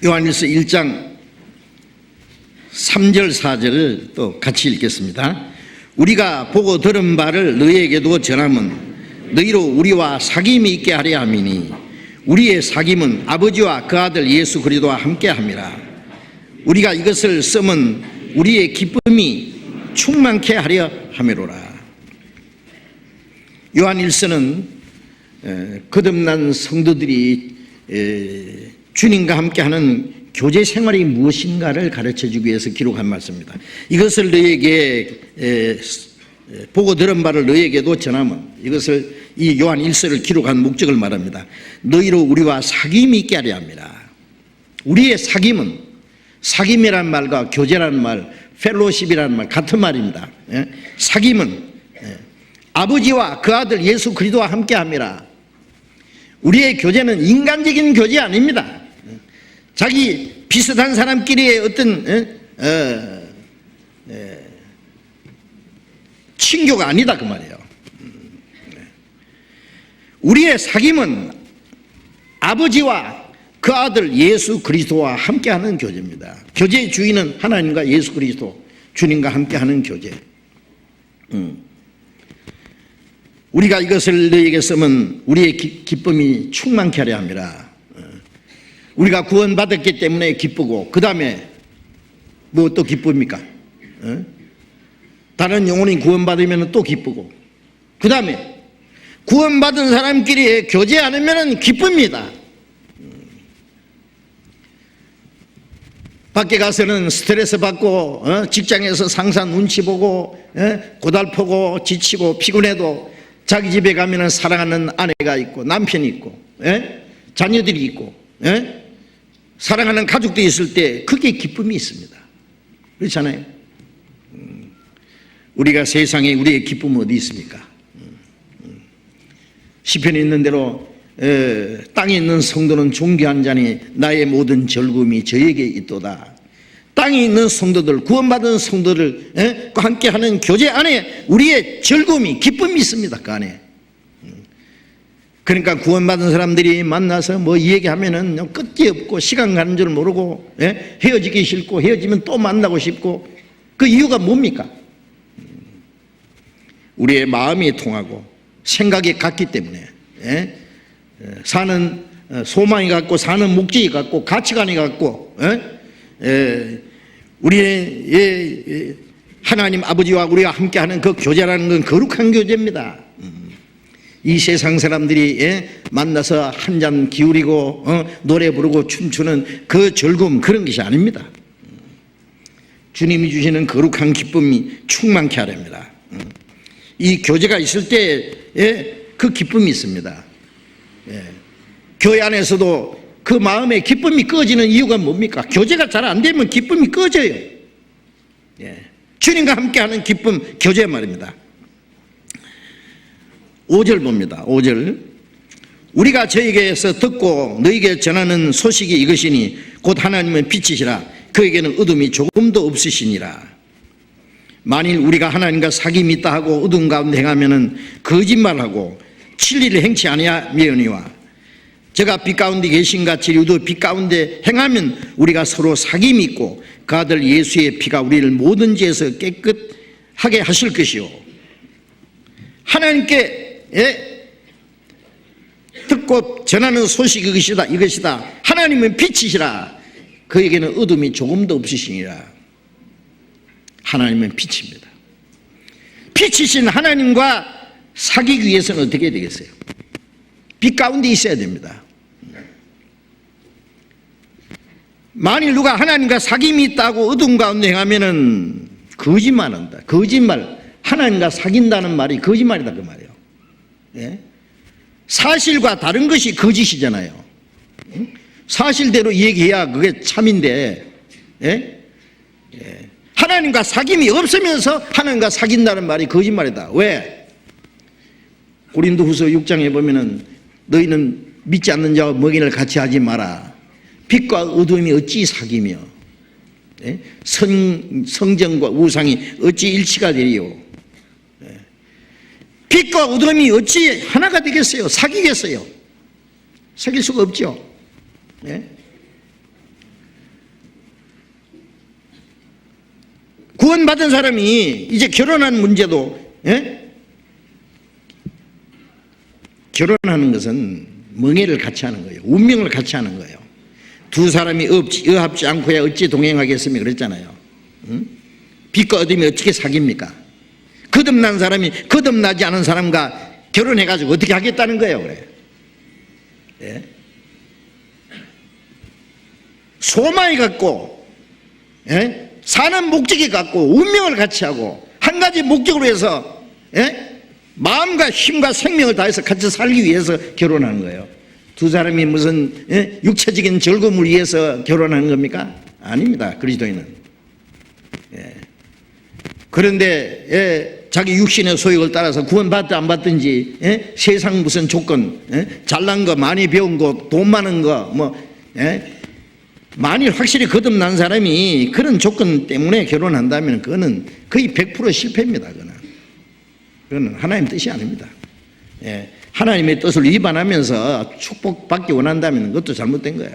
요한 1서 1장 3절 4절을 또 같이 읽겠습니다. 우리가 보고 들은 바를 너희에게도 전함은 너희로 우리와 사귐이 있게 하려 함이니 우리의 사귐은 아버지와 그 아들 예수 그리스도와 함께 함이라. 우리가 이것을 쓰면 우리의 기쁨이 충만케 하려 함이로라. 요한 1서는 거듭난 성도들이 주님과 함께하는 교제 생활이 무엇인가를 가르쳐주기 위해서 기록한 말씀입니다. 이것을 너희에게 보고 들은 바를 너희에게도 전하면, 이것을 이 요한 1서를 기록한 목적을 말합니다. 너희로 우리와 사귐이 있게 하려 합니다. 우리의 사귐은, 사귐이라는 말과 교제라는 말, 펠로십이라는 말 같은 말입니다. 사귐은 아버지와 그 아들 예수 그리스도와 함께 합니다. 우리의 교제는 인간적인 교제 아닙니다. 자기 비슷한 사람끼리의 어떤 친교가 아니다 그 말이에요. 우리의 사귐은 아버지와 그 아들 예수 그리스도와 함께하는 교제입니다. 교제의 주인은 하나님과 예수 그리스도, 주님과 함께하는 교제. 우리가 이것을 너희에게 쓰면 우리의 기쁨이 충만케 하려 함이라. 우리가 구원받았기 때문에 기쁘고, 그 다음에 뭐 또 기쁩니까? 다른 영혼이 구원받으면 또 기쁘고, 그 다음에 구원받은 사람끼리 교제 안 하면 기쁩니다. 밖에 가서는 스트레스 받고, 직장에서 상사 눈치 보고, 고달프고 지치고 피곤해도 자기 집에 가면 사랑하는 아내가 있고 남편이 있고 자녀들이 있고 사랑하는 가족도 있을 때 그게 기쁨이 있습니다. 그렇잖아요. 우리가 세상에 우리의 기쁨은 어디 있습니까? 시편에 있는 대로 땅에 있는 성도는 존귀한 자니 나의 모든 즐거움이 저에게 있도다. 땅에 있는 성도들, 구원받은 성도들과 함께하는 교제 안에 우리의 즐거움이, 기쁨이 있습니다. 그 안에. 그러니까 구원받은 사람들이 만나서 뭐 얘기하면은 끝이 없고 시간 가는 줄 모르고 헤어지기 싫고 헤어지면 또 만나고 싶고, 그 이유가 뭡니까? 우리의 마음이 통하고 생각이 같기 때문에 사는 소망이 같고 사는 목적이 같고 가치관이 같고 우리의 하나님 아버지와 우리가 함께하는 그 교제라는 건 거룩한 교제입니다. 이 세상 사람들이 만나서 한 잔 기울이고 노래 부르고 춤추는 그 즐거움, 그런 것이 아닙니다. 주님이 주시는 거룩한 기쁨이 충만케 하렵니다. 이 교제가 있을 때 그 기쁨이 있습니다. 교회 안에서도 그 마음의 기쁨이 꺼지는 이유가 뭡니까? 교제가 잘 안 되면 기쁨이 꺼져요. 주님과 함께하는 기쁨, 교제 말입니다. 5절 봅니다. 5절. 우리가 저에게서 듣고 너에게 전하는 소식이 이것이니 곧 하나님은 빛이시라 그에게는 어둠이 조금도 없으시니라. 만일 우리가 하나님과 사귐이 있다 하고 어두운 가운데 행하면은 거짓말하고 진리를 행치 아니하며니와 저가 빛 가운데 계신 같이 우리도 빛 가운데 행하면 우리가 서로 사귐이 있고 그 아들 예수의 피가 우리를 모든 죄에서 깨끗하게 하실 것이요 하나님께 듣고 전하는 소식이 이것이다. 하나님은 빛이시라. 그에게는 어둠이 조금도 없으시니라. 하나님은 빛입니다. 빛이신 하나님과 사귀기 위해서는 어떻게 되겠어요? 빛 가운데 있어야 됩니다. 만일 누가 하나님과 사귐이 있다고 어둠 가운데 행하면은 거짓말한다. 거짓말. 하나님과 사귄다는 말이 거짓말이다 그 말이에요. 예? 사실과 다른 것이 거짓이잖아요. 사실대로 얘기해야 그게 참인데, 예? 예. 하나님과 사귐이 없으면서 하나님과 사귄다는 말이 거짓말이다. 왜? 고린도후서 6장에 보면은 너희는 믿지 않는 자와 먹인을 같이 하지 마라. 빛과 어둠이 어찌 사귀며, 예? 성전과 우상이 어찌 일치가 되리요. 빛과 어둠이 어찌 하나가 되겠어요? 사귀겠어요? 사귈 수가 없죠. 예? 구원받은 사람이 이제 결혼하는 문제도, 예? 결혼하는 것은 멍해를 같이 하는 거예요. 운명을 같이 하는 거예요. 두 사람이 의합지 않고야 어찌 동행하겠으며 그랬잖아요. 응? 빛과 어둠이 어떻게 사깁니까? 거듭난 사람이 거듭나지 않은 사람과 결혼해가지고 어떻게 하겠다는 거예요, 그래. 예? 소망이 갖고, 예? 사는 목적이 갖고, 운명을 같이 하고, 한 가지 목적으로 해서, 예? 마음과 힘과 생명을 다해서 같이 살기 위해서 결혼하는 거예요. 두 사람이 무슨, 예? 육체적인 즐거움을 위해서 결혼하는 겁니까? 아닙니다, 그리스도인은. 예. 그런데, 예? 자기 육신의 소욕을 따라서 구원받든 안 받든지, 예? 세상 무슨 조건, 예? 잘난 거, 많이 배운 거, 돈 많은 거, 뭐, 예? 만일 확실히 거듭난 사람이 그런 조건 때문에 결혼한다면 그거는 거의 100% 실패입니다. 그거는 하나님 뜻이 아닙니다. 예. 하나님의 뜻을 위반하면서 축복받기 원한다면 그것도 잘못된 거예요.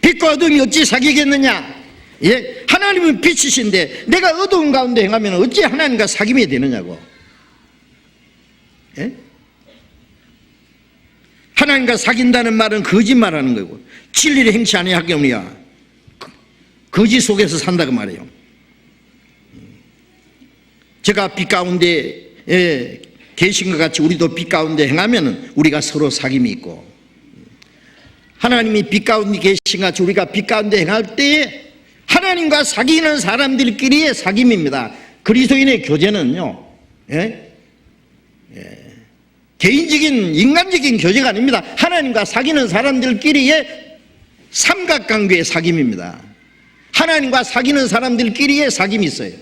빛과 어둠이 어찌 사귀겠느냐? 예, 하나님은 빛이신데 내가 어두운 가운데 행하면 어찌 하나님과 사귐이 되느냐고. 예? 하나님과 사귄다는 말은 거짓말하는 거고 진리를 행치 아니하겠느냐. 거짓 속에서 산다고 말해요. 제가 빛 가운데 계신 것 같이 우리도 빛 가운데 행하면 우리가 서로 사귐이 있고 하나님이 빛 가운데 계신 것 같이 우리가 빛 가운데 행할 때 하나님과 사귀는 사람들끼리의 사귐입니다. 그리스도인의 교제는요, 예? 예. 개인적인 인간적인 교제가 아닙니다. 하나님과 사귀는 사람들끼리의 삼각관계의 사귐입니다. 하나님과 사귀는 사람들끼리의 사귐이 있어요.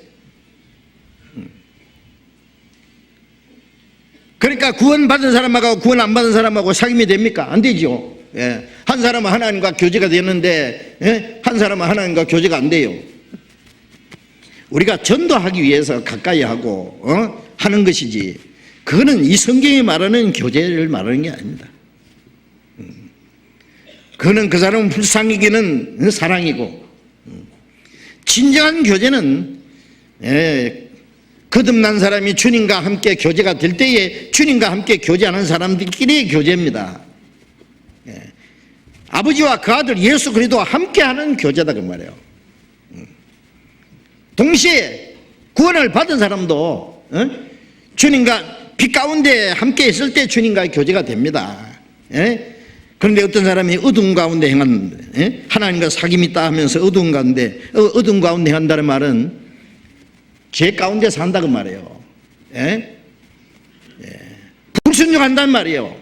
그러니까 구원받은 사람하고 구원 안 받은 사람하고 사귐이 됩니까? 안 되죠. 예. 한 사람은 하나님과 교제가 되는데, 예? 한 사람은 하나님과 교제가 안 돼요. 우리가 전도하기 위해서 가까이 하고 하는 것이지 그거는 이 성경이 말하는 교제를 말하는 게 아닙니다. 그거는 그 사람은 불쌍히기는 사랑이고 진정한 교제는 거듭난 사람이 주님과 함께 교제가 될 때에 주님과 함께 교제하는 사람들끼리의 교제입니다. 아버지와 그 아들 예수 그리스도와 함께하는 교제다 그 말이에요. 동시에 구원을 받은 사람도 주님과 빛 가운데 함께 있을 때 주님과의 교제가 됩니다. 그런데 어떤 사람이 어두운 가운데 행하는데 하나님과 사귐이 있다 하면서 어두운 가운데 행한다는 말은 죄 가운데 산다 그 말이에요. 불순종한다는 말이에요.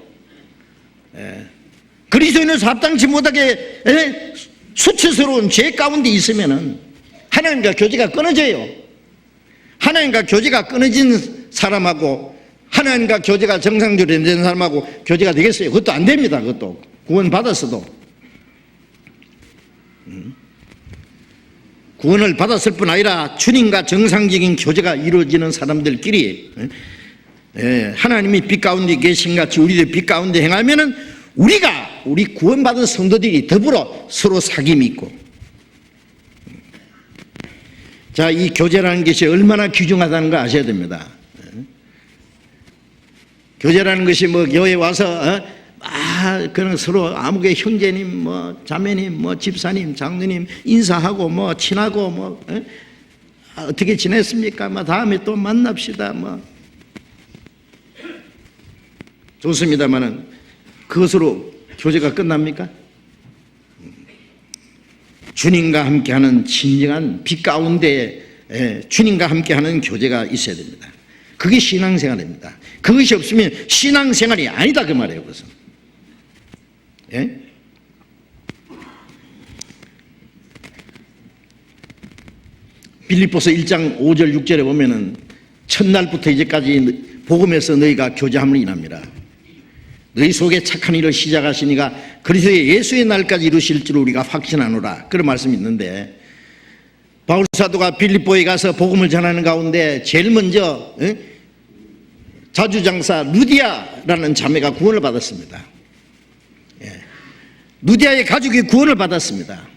그리스도인은 합당치 못하게 수치스러운 죄 가운데 있으면은 하나님과 교제가 끊어져요. 하나님과 교제가 끊어진 사람하고 하나님과 교제가 정상적으로 된 사람하고 교제가 되겠어요? 그것도 안 됩니다. 그것도 구원 받았어도. 구원을 받았을 뿐 아니라 주님과 정상적인 교제가 이루어지는 사람들끼리 하나님이 빛 가운데 계신 같이 우리도 빛 가운데 행하면은 우리 구원받은 성도들이 더불어 서로 사귐이 있고, 자, 이 교제라는 것이 얼마나 귀중하다는 걸 아셔야 됩니다. 교제라는 것이 뭐 교회 와서 그런 서로 아무개 형제님, 뭐 자매님, 뭐 집사님, 장로님 인사하고 뭐 친하고 뭐 어떻게 지냈습니까? 뭐 다음에 또 만납시다. 뭐 좋습니다만은 그것으로 교제가 끝납니까? 주님과 함께하는 진정한 빛 가운데 주님과 함께하는 교제가 있어야 됩니다. 그게 신앙생활입니다. 그것이 없으면 신앙생활이 아니다 그 말이에요. 그것은. 예? 빌립보서 1장 5절 6절에 보면은 첫날부터 이제까지 복음에서 너희가 교제함을 인합니다. 너희 속에 착한 일을 시작하시니가 그리스도의 예수의 날까지 이루실 줄 우리가 확신하노라, 그런 말씀이 있는데, 바울 사도가 빌립보에 가서 복음을 전하는 가운데 제일 먼저 자주장사 루디아라는 자매가 구원을 받았습니다. 루디아의 가족이 구원을 받았습니다.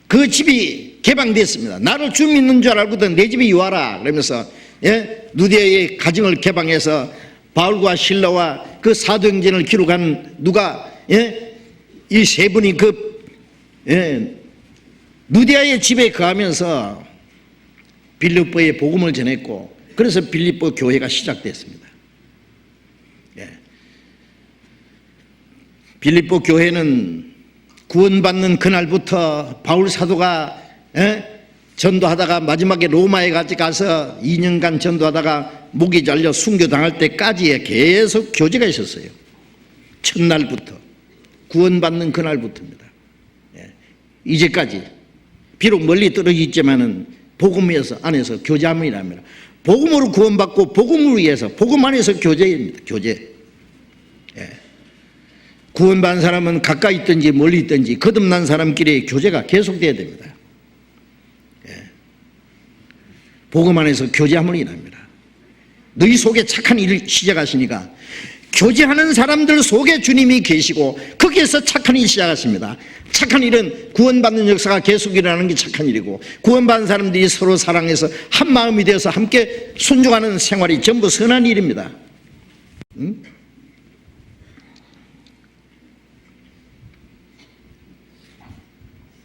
그 집이 개방됐습니다. 나를 주 믿는 줄 알고든 내 집에 와라 그러면서 루디아의 가정을 개방해서 바울과 실라와 그 사도행전을 기록한 누가 이 세 분이 루디아의 집에 거하면서 빌립보에 복음을 전했고, 그래서 빌립보 교회가 시작됐습니다. 빌립보 교회는 구원받는 그날부터 바울 사도가 전도하다가 마지막에 로마에 가서 2년간 전도하다가 목이 잘려 순교당할 때까지의 계속 교제가 있었어요. 첫날부터, 구원받는 그날부터입니다. 이제까지 비록 멀리 떨어져 있지만은 복음에서 안에서 교제함이랍니다. 복음으로 구원받고 복음을 위해서 복음 안에서 교제입니다. 교제. 구원받은 사람은 가까이 있든지 멀리 있든지 거듭난 사람끼리 교제가 계속돼야 됩니다. 복음 안에서 교제함을 인합니다. 너희 속에 착한 일을 시작하시니까, 교제하는 사람들 속에 주님이 계시고 거기에서 착한 일을 시작하십니다. 착한 일은 구원받는 역사가 계속 일어나는 게 착한 일이고, 구원받은 사람들이 서로 사랑해서 한 마음이 되어서 함께 순종하는 생활이 전부 선한 일입니다.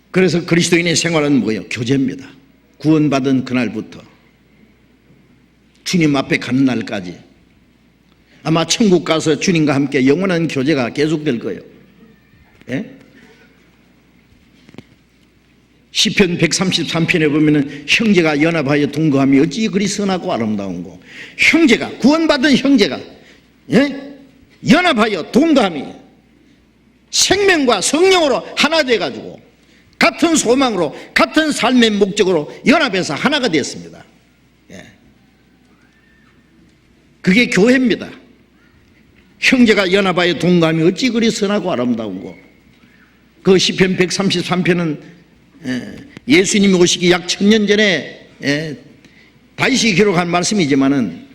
그래서 그리스도인의 생활은 뭐예요? 교제입니다. 구원받은 그날부터 주님 앞에 가는 날까지 아마 천국 가서 주님과 함께 영원한 교제가 계속될 거예요. 시편 133편에 보면은 형제가 연합하여 동거함이 어찌 그리 선하고 아름다운고, 형제가, 구원받은 형제가 연합하여 동거함이 생명과 성령으로 하나 돼가지고 같은 소망으로 같은 삶의 목적으로 연합해서 하나가 되었습니다. 그게 교회입니다. 형제가 연합하여 동거함이 어찌 그리 선하고 아름다운고. 그 시편 133편은 예수님이 오시기 약 1000년 전에 다윗이 기록한 말씀이지만은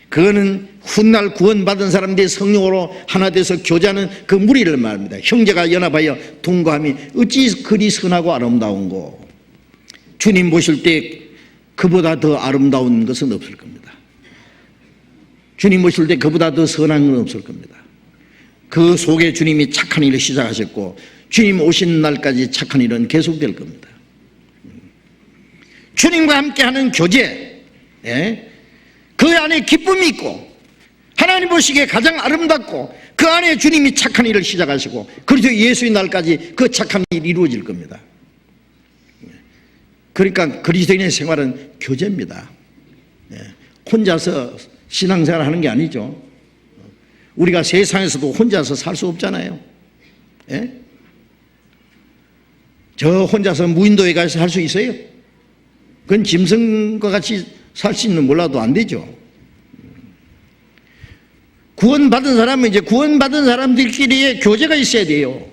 그거는 훗날 구원받은 사람들이 성령으로 하나 돼서 교제하는 그 무리를 말합니다. 형제가 연합하여 동거함이 어찌 그리 선하고 아름다운고. 주님 보실 때 그보다 더 아름다운 것은 없을 겁니다. 주님 보실 때 그보다 더 선한 건 없을 겁니다. 그 속에 주님이 착한 일을 시작하셨고 주님 오신 날까지 착한 일은 계속될 겁니다. 주님과 함께하는 교제, 그 안에 기쁨이 있고 하나님 보시기에 가장 아름답고 그 안에 주님이 착한 일을 시작하시고 그리고 예수의 날까지 그 착한 일이 이루어질 겁니다. 그러니까 그리스도인의 생활은 교제입니다. 혼자서 신앙생활 하는 게 아니죠. 우리가 세상에서도 혼자서 살 수 없잖아요. 저 혼자서 무인도에 가서 살 수 있어요? 그건 짐승과 같이 살 수 있는 몰라도 안 되죠. 구원받은 사람은 이제 구원받은 사람들끼리의 교제가 있어야 돼요.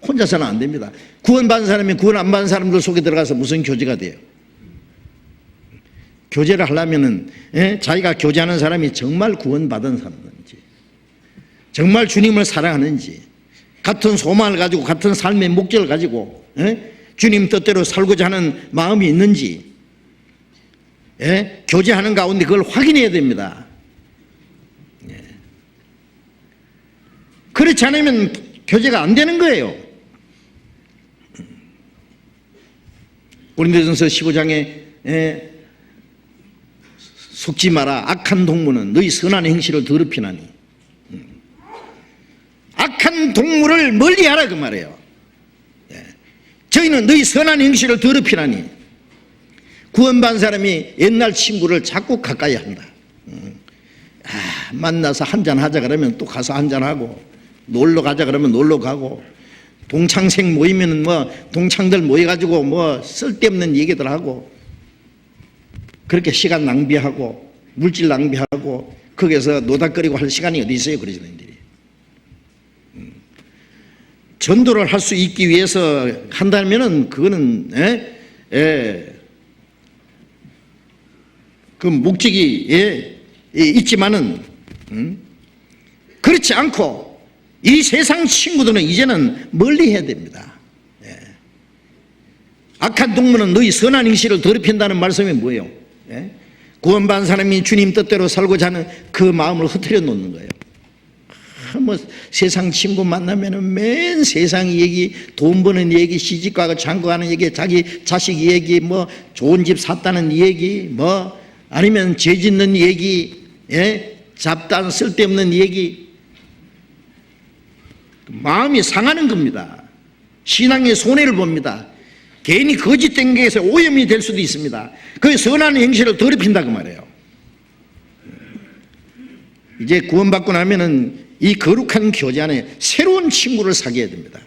혼자서는 안 됩니다. 구원받은 사람이 구원 안 받은 사람들 속에 들어가서 무슨 교제가 돼요? 교제를 하려면은 자기가 교제하는 사람이 정말 구원받은 사람인지, 정말 주님을 사랑하는지, 같은 소망을 가지고 같은 삶의 목적을 가지고 주님 뜻대로 살고자 하는 마음이 있는지 교제하는 가운데 그걸 확인해야 됩니다. 그렇지 않으면 교제가 안 되는 거예요. 고린도전서 15장에 속지 마라. 악한 동물은 너희 선한 행실을 더럽히나니. 악한 동물을 멀리하라 그 말이에요. 저희는 너희 선한 행실을 더럽히나니. 구원받은 사람이 옛날 친구를 자꾸 가까이 한다. 만나서 한잔하자 그러면 또 가서 한잔하고, 놀러 가자 그러면 놀러 가고, 동창생 모이면 뭐 동창들 모여가지고 뭐 쓸데없는 얘기들 하고, 그렇게 시간 낭비하고 물질 낭비하고 거기서 노닥거리고 할 시간이 어디 있어요, 그리스도인들이. 전도를 할 수 있기 위해서 한다면은 그거는 그 목적이 있지만은 그렇지 않고 이 세상 친구들은 이제는 멀리 해야 됩니다. 악한 동물은 너희 선한 행실을 더럽힌다는 말씀이 뭐예요? 구원받은 사람이 주님 뜻대로 살고자 하는 그 마음을 흐트려 놓는 거예요. 뭐 세상 친구 만나면은 맨 세상 얘기, 돈 버는 얘기, 시집가고 장가가는 얘기, 자기 자식 얘기, 뭐 좋은 집 샀다는 얘기, 뭐 아니면 죄 짓는 얘기, 잡다한 쓸데없는 얘기. 마음이 상하는 겁니다. 신앙의 손해를 봅니다. 괜히 거짓된 것에서 오염이 될 수도 있습니다. 그 선한 행실을 더럽힌다 그 말이에요. 이제 구원받고 나면은 이 거룩한 교제 안에 새로운 친구를 사귀어야 됩니다.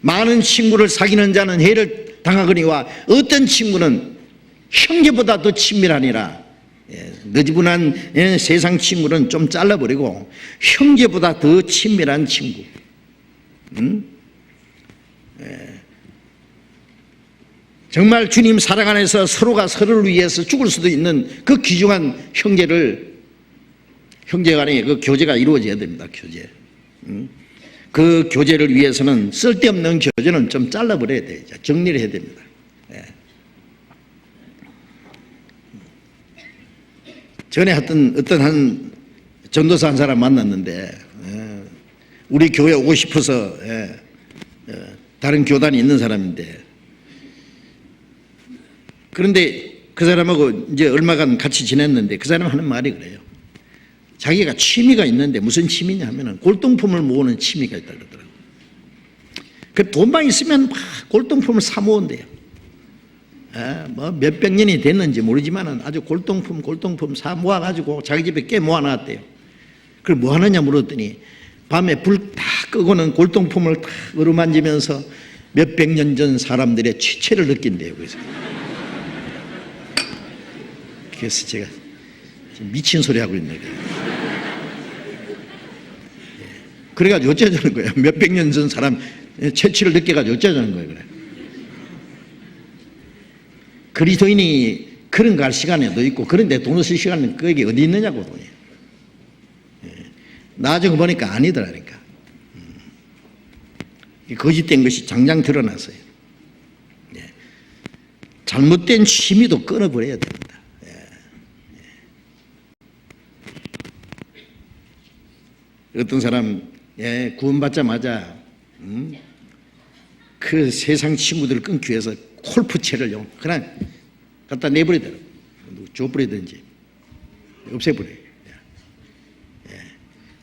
많은 친구를 사귀는 자는 해를 당하거니와 어떤 친구는 형제보다 더 친밀하니라. 너지분한 세상 친구는 좀 잘라버리고 형제보다 더 친밀한 친구. 정말 주님 사랑 안에서 서로가 서로를 위해서 죽을 수도 있는 그 귀중한 형제 간의 그 교제가 이루어져야 됩니다. 교제. 그 교제를 위해서는 쓸데없는 교제는 좀 잘라버려야 돼요. 정리를 해야 됩니다. 전에 어떤 한 전도사 한 사람 만났는데 우리 교회 오고 싶어서 다른 교단이 있는 사람인데, 그런데 그 사람하고 이제 얼마간 같이 지냈는데 그 사람 하는 말이 그래요. 자기가 취미가 있는데 무슨 취미냐 하면은 골동품을 모으는 취미가 있다 그러더라고요. 그 돈만 있으면 막 골동품을 사 모은대요. 뭐 몇백 년이 됐는지 모르지만은 아주 골동품 사 모아가지고 자기 집에 꽤 모아놨대요. 그걸 뭐 하느냐 물었더니 밤에 불 다 끄고는 골동품을 다 어루만지면서 몇백 년 전 사람들의 취체를 느낀대요. 그래서 제가 미친 소리 하고 있는 거예요. 그래가지고 어쩌자는 거예요. 몇백 년 전 사람 채취를 느껴가지고 어쩌자는 거예요. 그래. 그리스도인이 그런 거 할 시간에도 있고 그런데 돈을 쓸 시간은 그게 어디 있느냐고. 돈이. 나중에 보니까 아니더라니까. 거짓된 것이 장장 드러났어요. 잘못된 취미도 끊어버려야 됩니다. 어떤 사람 구원받자마자 그 세상 친구들을 끊기 위해서 골프채를 그냥 갖다 내버리더라고요. 줘버리든지 없애버려요.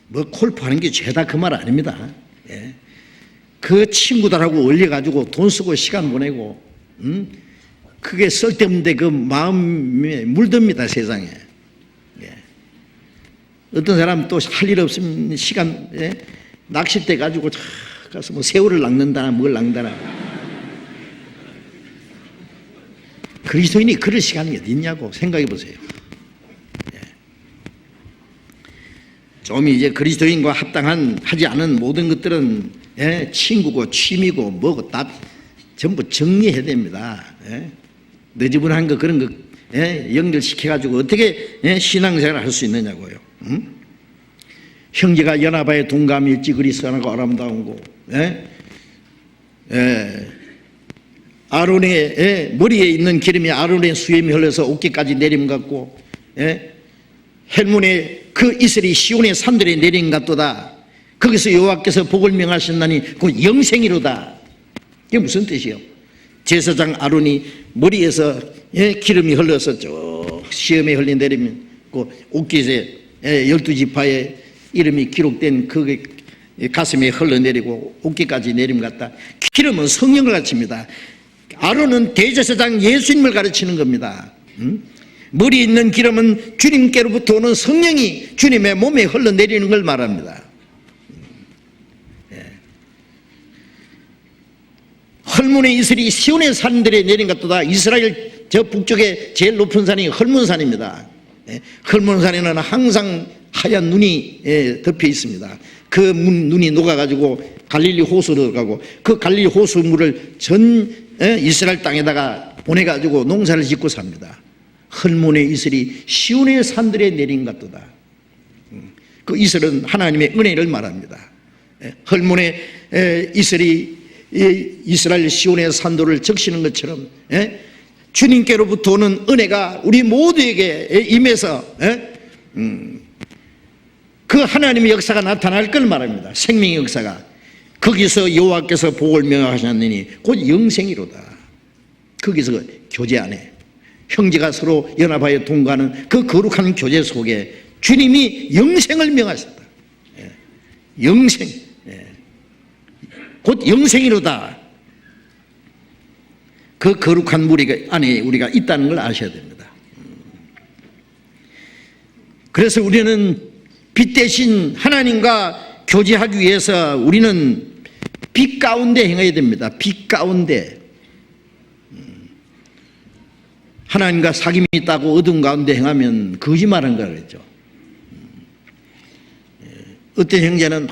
뭐 골프하는 게 죄다 그 말 아닙니다. 그 친구들하고 어울려가지고 돈 쓰고 시간 보내고 그게 쓸데없는데 그 마음에 물듭니다. 세상에. 어떤 사람 또 할 일 없으면 시간 낚싯대 가지고 가서 뭐 새우를 낚는다나 뭘 낚는다나. 그리스도인이 그럴 시간이 어디 있냐고 생각해 보세요. 좀 이제 그리스도인과 합당한 하지 않은 모든 것들은 친구고 취미고 뭐고 다 전부 정리해야 됩니다. 너지분한 거 그런 거 연결시켜가지고 어떻게 신앙생활을 할 수 있느냐고요. 형제가 연합하여 동감이 찌그리 선하고 아름다운 거. 아론의 머리에 있는 기름이 아론의 수염이 흘러서 어깨까지 내림 같고, 헬문의 그 이슬이 시온의 산들에 내림 같도다. 거기서 여호와께서 복을 명하셨나니 그 영생이로다. 이게 무슨 뜻이요? 제사장 아론이 머리에서 기름이 흘러서 쭉 시험에 흘린 내리면 그 옷깃에 12지파의 이름이 기록된 그 가슴에 흘러내리고 어깨까지 내림 같다. 기름은 성령을 가르칩니다. 아론은 대제사장 예수님을 가르치는 겁니다. 머리에 있는 기름은 주님께로부터 오는 성령이 주님의 몸에 흘러내리는 걸 말합니다. 헐문의 이슬이 시온의 산들에 내린 것보다 이스라엘 저 북쪽에 제일 높은 산이 헐문산입니다. 헐문산에는 항상 하얀 눈이 덮여 있습니다. 그 눈이 녹아가지고 갈릴리 호수로 가고 그 갈릴리 호수 물을 전 이스라엘 땅에다가 보내가지고 농사를 짓고 삽니다. 헐문의 이슬이 시온의 산들에 내린 것도다. 그 이슬은 하나님의 은혜를 말합니다. 헐문의 이슬이 이스라엘 시온의 산도를 적시는 것처럼 주님께로부터 오는 은혜가 우리 모두에게 임해서 그 하나님의 역사가 나타날 걸 말합니다. 생명의 역사가. 거기서 여호와께서 복을 명하셨느니 곧 영생이로다. 거기서 교제 안에 형제가 서로 연합하여 동거하는 그 거룩한 교제 속에 주님이 영생을 명하셨다. 영생, 곧 영생이로다. 그 거룩한 무리 안에 우리가 있다는 걸 아셔야 됩니다. 그래서 우리는 빛 대신 하나님과 교제하기 위해서 우리는 빛 가운데 행해야 됩니다. 빛 가운데. 하나님과 사귐이 있다고 어둠 가운데 행하면 거짓말한 거라 그랬죠. 어떤 형제는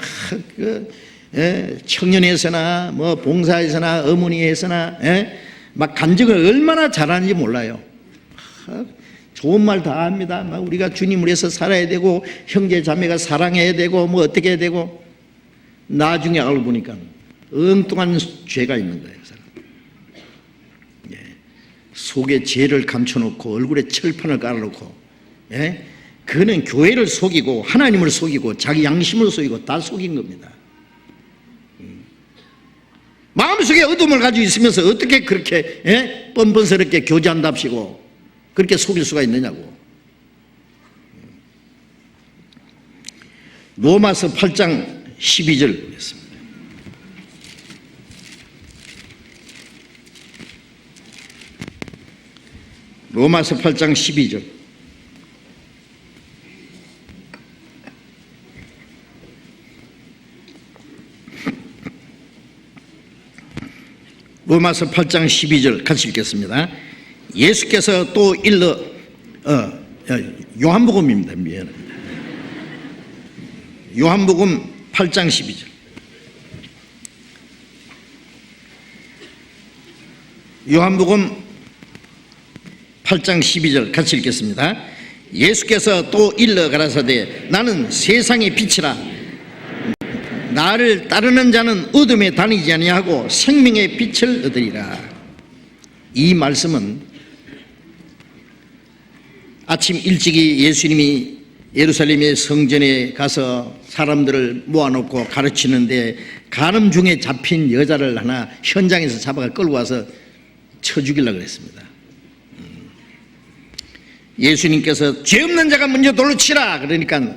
청년에서나 뭐 봉사에서나 어머니에서나 막 간증을 얼마나 잘하는지 몰라요. 좋은 말 다 합니다. 막 우리가 주님을 위해서 살아야 되고 형제 자매가 사랑해야 되고 뭐 어떻게 해야 되고 나중에 알고 보니까 엉뚱한 죄가 있는 거예요. 속에 죄를 감춰놓고 얼굴에 철판을 깔아놓고 그는 교회를 속이고 하나님을 속이고 자기 양심을 속이고 다 속인 겁니다. 마음속에 어둠을 가지고 있으면서 어떻게 그렇게 뻔뻔스럽게 교제한답시고 그렇게 속일 수가 있느냐고. 로마서 8장 12절 보겠습니다. 로마서 8장 12절. 로마서 8장 12절 같이 읽겠습니다. 예수께서 또 일러 요한복음입니다. 미안합니다. 요한복음 8장 12절. 요한복음 8장 12절 같이 읽겠습니다. 예수께서 또 일러 가라사대 나는 세상의 빛이라 나를 따르는 자는 어둠에 다니지 아니하고 생명의 빛을 얻으리라. 이 말씀은 아침 일찍이 예수님이 예루살렘의 성전에 가서 사람들을 모아놓고 가르치는데 간음 중에 잡힌 여자를 하나 현장에서 잡아가 끌고 와서 쳐 죽이려고 그랬습니다. 예수님께서 죄 없는 자가 먼저 돌로 치라 그러니까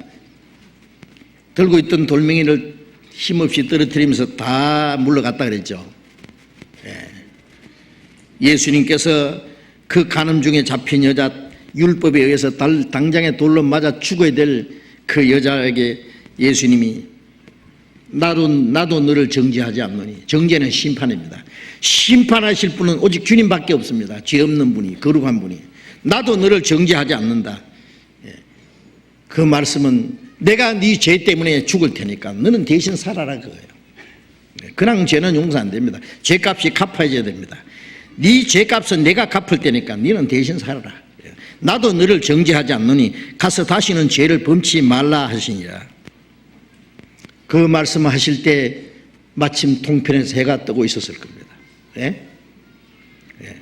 들고 있던 돌멩이를 힘없이 떨어뜨리면서 다 물러갔다 그랬죠. 예수님께서 그 간음 중에 잡힌 여자 율법에 의해서 당장에 돌로 맞아 죽어야 될 그 여자에게 예수님이 나도 너를 정죄하지 않노니. 정죄는 심판입니다. 심판하실 분은 오직 주님밖에 없습니다. 죄 없는 분이, 거룩한 분이. 나도 너를 정죄하지 않는다. 그 말씀은 내가 네 죄 때문에 죽을 테니까 너는 대신 살아라 그거예요. 그냥 죄는 용서 안 됩니다. 죄값이 갚아야 됩니다. 네 죄값은 내가 갚을 테니까 너는 대신 살아라. 나도 너를 정죄하지 않노니 가서 다시는 죄를 범치 말라 하시니라. 그 말씀하실 때 마침 동편에서 해가 뜨고 있었을 겁니다. 예? 예.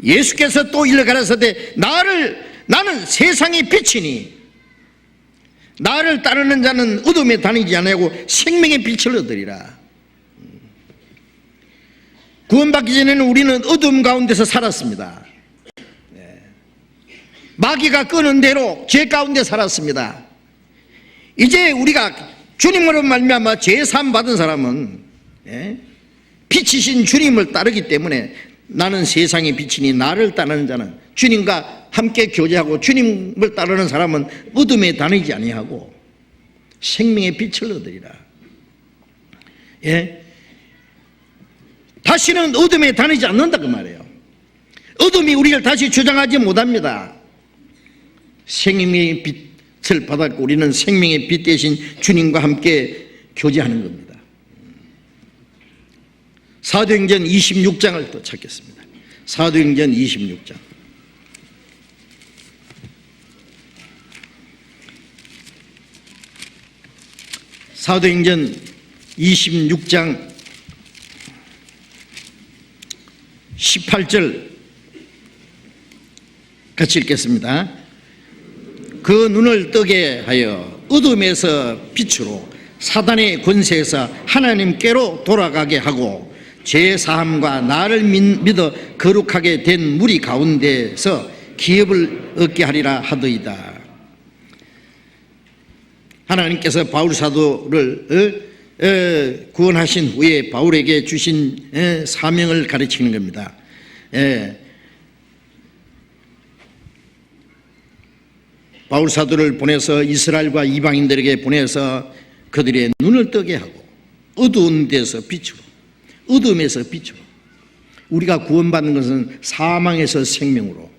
예수께서 또 일러 가라사대 나는 세상의 빛이니 나를 따르는 자는 어둠에 다니지 아니하고 생명의 빛을 얻으리라. 구원받기 전에는 우리는 어둠 가운데서 살았습니다. 마귀가 끄는 대로 죄 가운데 살았습니다. 이제 우리가 주님으로 말미암아 죄 사함 받은 사람은 빛이신 주님을 따르기 때문에 나는 세상의 빛이니 나를 따르는 자는 주님과 함께 교제하고 주님을 따르는 사람은 어둠에 다니지 아니하고 생명의 빛을 얻으리라. 예? 다시는 어둠에 다니지 않는다 그 말이에요. 어둠이 우리를 다시 주장하지 못합니다. 생명의 빛을 받았고 우리는 생명의 빛 대신 주님과 함께 교제하는 겁니다. 사도행전 26장을 또 찾겠습니다. 사도행전 26장. 사도행전 26장 18절 같이 읽겠습니다. 그 눈을 뜨게 하여 어둠에서 빛으로 사단의 권세에서 하나님께로 돌아가게 하고 죄 사함과 나를 믿어 거룩하게 된 무리 가운데서 기업을 얻게 하리라 하더이다. 하나님께서 바울 사도를 구원하신 후에 바울에게 주신 사명을 가르치는 겁니다. 바울 사도를 보내서 이스라엘과 이방인들에게 보내서 그들의 눈을 뜨게 하고 어두운 데서 빛으로, 어둠에서 빛으로. 우리가 구원받는 것은 사망에서 생명으로,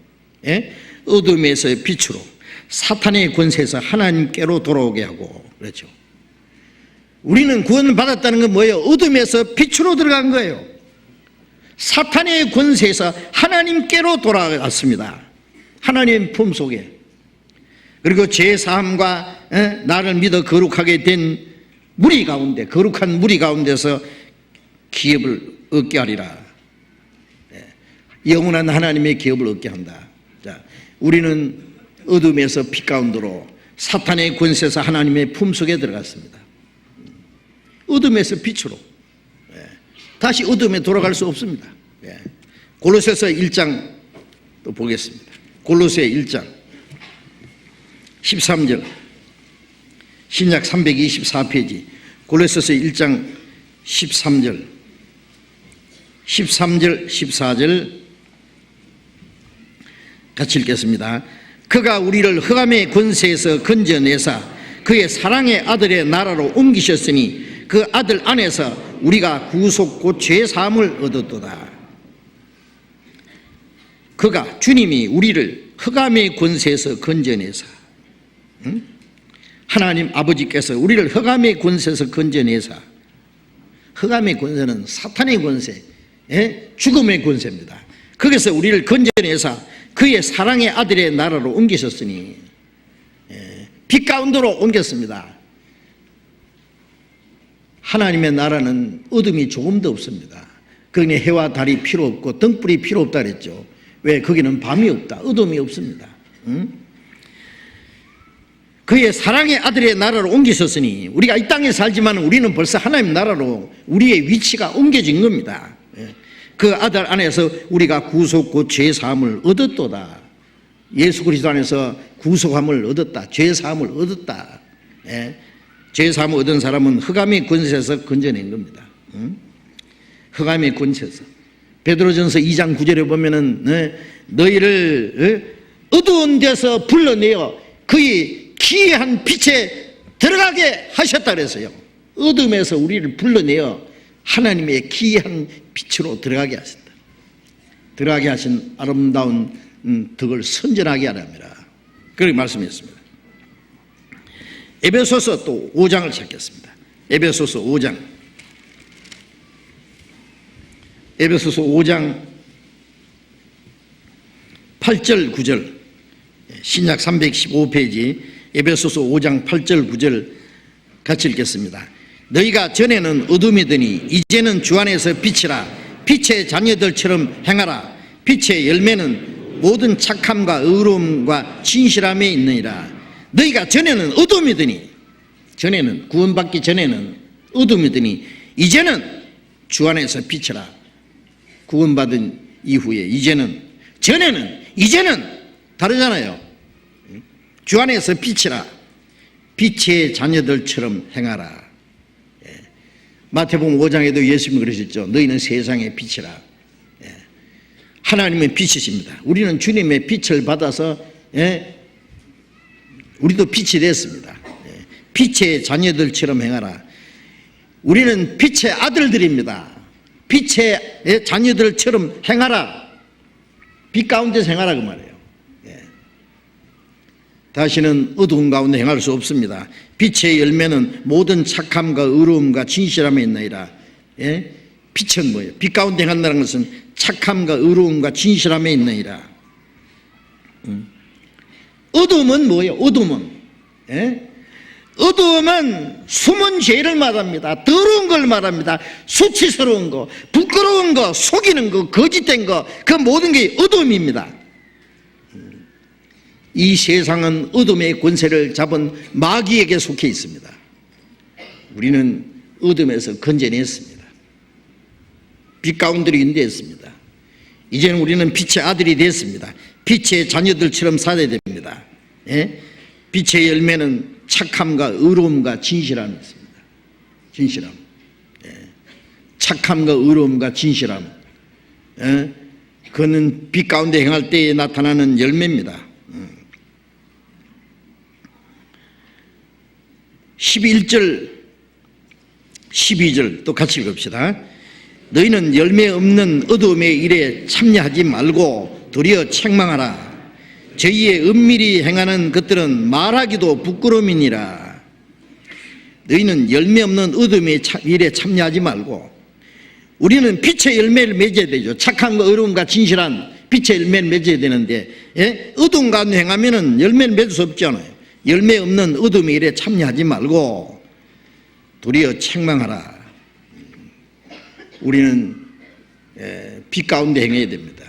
어둠에서 빛으로, 사탄의 권세에서 하나님께로 돌아오게 하고 그렇죠. 우리는 구원받았다는 건 뭐예요? 어둠에서 빛으로 들어간 거예요. 사탄의 권세에서 하나님께로 돌아갔습니다. 하나님의 품 속에. 그리고 죄사함과 나를 믿어 거룩하게 된 무리 가운데, 거룩한 무리 가운데서 기업을 얻게 하리라. 영원한 하나님의 기업을 얻게 한다. 자, 우리는 어둠에서 빛 가운데로 사탄의 권세에서 하나님의 품 속에 들어갔습니다. 어둠에서 빛으로. 다시 어둠에 돌아갈 수 없습니다. 골로새서 1장 또 보겠습니다. 골로새 1장 13절, 신약 324페이지 골로새서 1장 13절 14절 같이 읽겠습니다. 그가 우리를 흑암의 권세에서 건져내사 그의 사랑의 아들의 나라로 옮기셨으니 그 아들 안에서 우리가 구속 곧 죄사함을 얻었도다. 그가 주님이 우리를 흑암의 권세에서 건져내사, 하나님 아버지께서 우리를 흑암의 권세에서 건져내사, 흑암의 권세는 사탄의 권세, 죽음의 권세입니다. 거기서 우리를 건져내사 그의 사랑의 아들의 나라로 옮기셨으니, 빛 가운데로 옮겼습니다. 하나님의 나라는 어둠이 조금도 없습니다. 거기는 해와 달이 필요 없고 등불이 필요 없다 그랬죠. 왜? 거기는 밤이 없다, 어둠이 없습니다. 그의 사랑의 아들의 나라로 옮기셨으니, 우리가 이 땅에 살지만 우리는 벌써 하나님 나라로 우리의 위치가 옮겨진 겁니다. 그 아들 안에서 우리가 구속 곧 죄사함을 얻었도다. 예수 그리스도 안에서 구속함을 얻었다, 죄사함을 얻었다. 죄사함을 얻은 사람은 흑암의 권세에서 건져낸 겁니다. 흑암의 권세에서. 베드로전서 2장 9절에 보면은 너희를 어두운 데서 불러내어 그의 기이한 빛에 들어가게 하셨다 그랬어요. 어둠에서 우리를 불러내어 하나님의 기이한 빛으로 들어가게 하신다. 들어가게 하신 아름다운 덕을 선전하게 하랍니다. 그렇게 말씀했습니다. 에베소서 또 5장을 찾겠습니다. 에베소서 5장 에베소서 5장 8절 9절, 신약 315페이지 에베소서 5장 8절 9절 같이 읽겠습니다. 너희가 전에는 어둠이더니 이제는 주 안에서 빛이라. 빛의 자녀들처럼 행하라. 빛의 열매는 모든 착함과 의로움과 진실함에 있느니라. 너희가 전에는 어둠이더니, 전에는 구원받기 전에는 어둠이더니 이제는 주 안에서 빛이라. 구원받은 이후에 이제는, 전에는, 이제는 다르잖아요. 주 안에서 빛이라. 빛의 자녀들처럼 행하라. 마태복음 5장에도 예수님이 그러셨죠. 너희는 세상의 빛이라. 하나님은 빛이십니다. 우리는 주님의 빛을 받아서 우리도 빛이 됐습니다. 빛의 자녀들처럼 행하라. 우리는 빛의 아들들입니다. 빛의 자녀들처럼 행하라. 빛 가운데서 행하라 그 말이에요. 다시는 어두운 가운데 행할 수 없습니다. 빛의 열매는 모든 착함과 의로움과 진실함에 있나이다. 빛은 뭐예요? 빛 가운데 행한다는 것은 착함과 의로움과 진실함에 있나이다. 어둠은 뭐예요? 어둠은 어둠은 숨은 죄를 말합니다. 더러운 걸 말합니다. 수치스러운 거, 부끄러운 거, 속이는 거, 거짓된 거, 그 모든 게 어둠입니다. 이 세상은 어둠의 권세를 잡은 마귀에게 속해 있습니다. 우리는 어둠에서 건져냈습니다. 빛 가운데로 인도했습니다. 이제는 우리는 빛의 아들이 됐습니다. 빛의 자녀들처럼 살아야 됩니다. 빛의 열매는 착함과 의로움과 진실함이 있습니다. 진실함. 착함과 의로움과 진실함. 그는 빛 가운데 행할 때에 나타나는 열매입니다. 11절 12절 또 같이 읽읍시다. 너희는 열매 없는 어두움의 일에 참여하지 말고 도리어 책망하라. 저희의 은밀히 행하는 것들은 말하기도 부끄러움이니라. 너희는 열매 없는 어둠의 일에 참여하지 말고, 우리는 빛의 열매를 맺어야 되죠. 착함과 의로움과 진실한 빛의 열매를 맺어야 되는데 어두운 가운데 행하면 열매를 맺을 수 없잖아요. 열매 없는 어둠의 일에 참여하지 말고 도리어 책망하라. 우리는 빛 가운데 행해야 됩니다.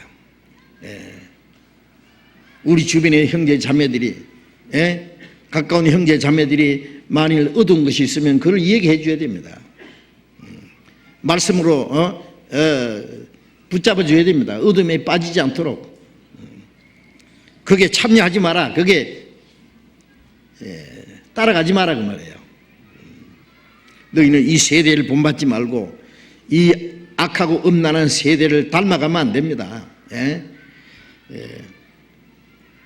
우리 주변의 형제 자매들이, 가까운 형제 자매들이 만일 어두운 것이 있으면 그걸 얘기해 줘야 됩니다. 말씀으로 붙잡아 줘야 됩니다. 어둠에 빠지지 않도록. 그게 참여하지 마라. 그게 따라가지 마라 그 말이에요. 너희는 이 세대를 본받지 말고 이 악하고 음란한 세대를 닮아가면 안 됩니다.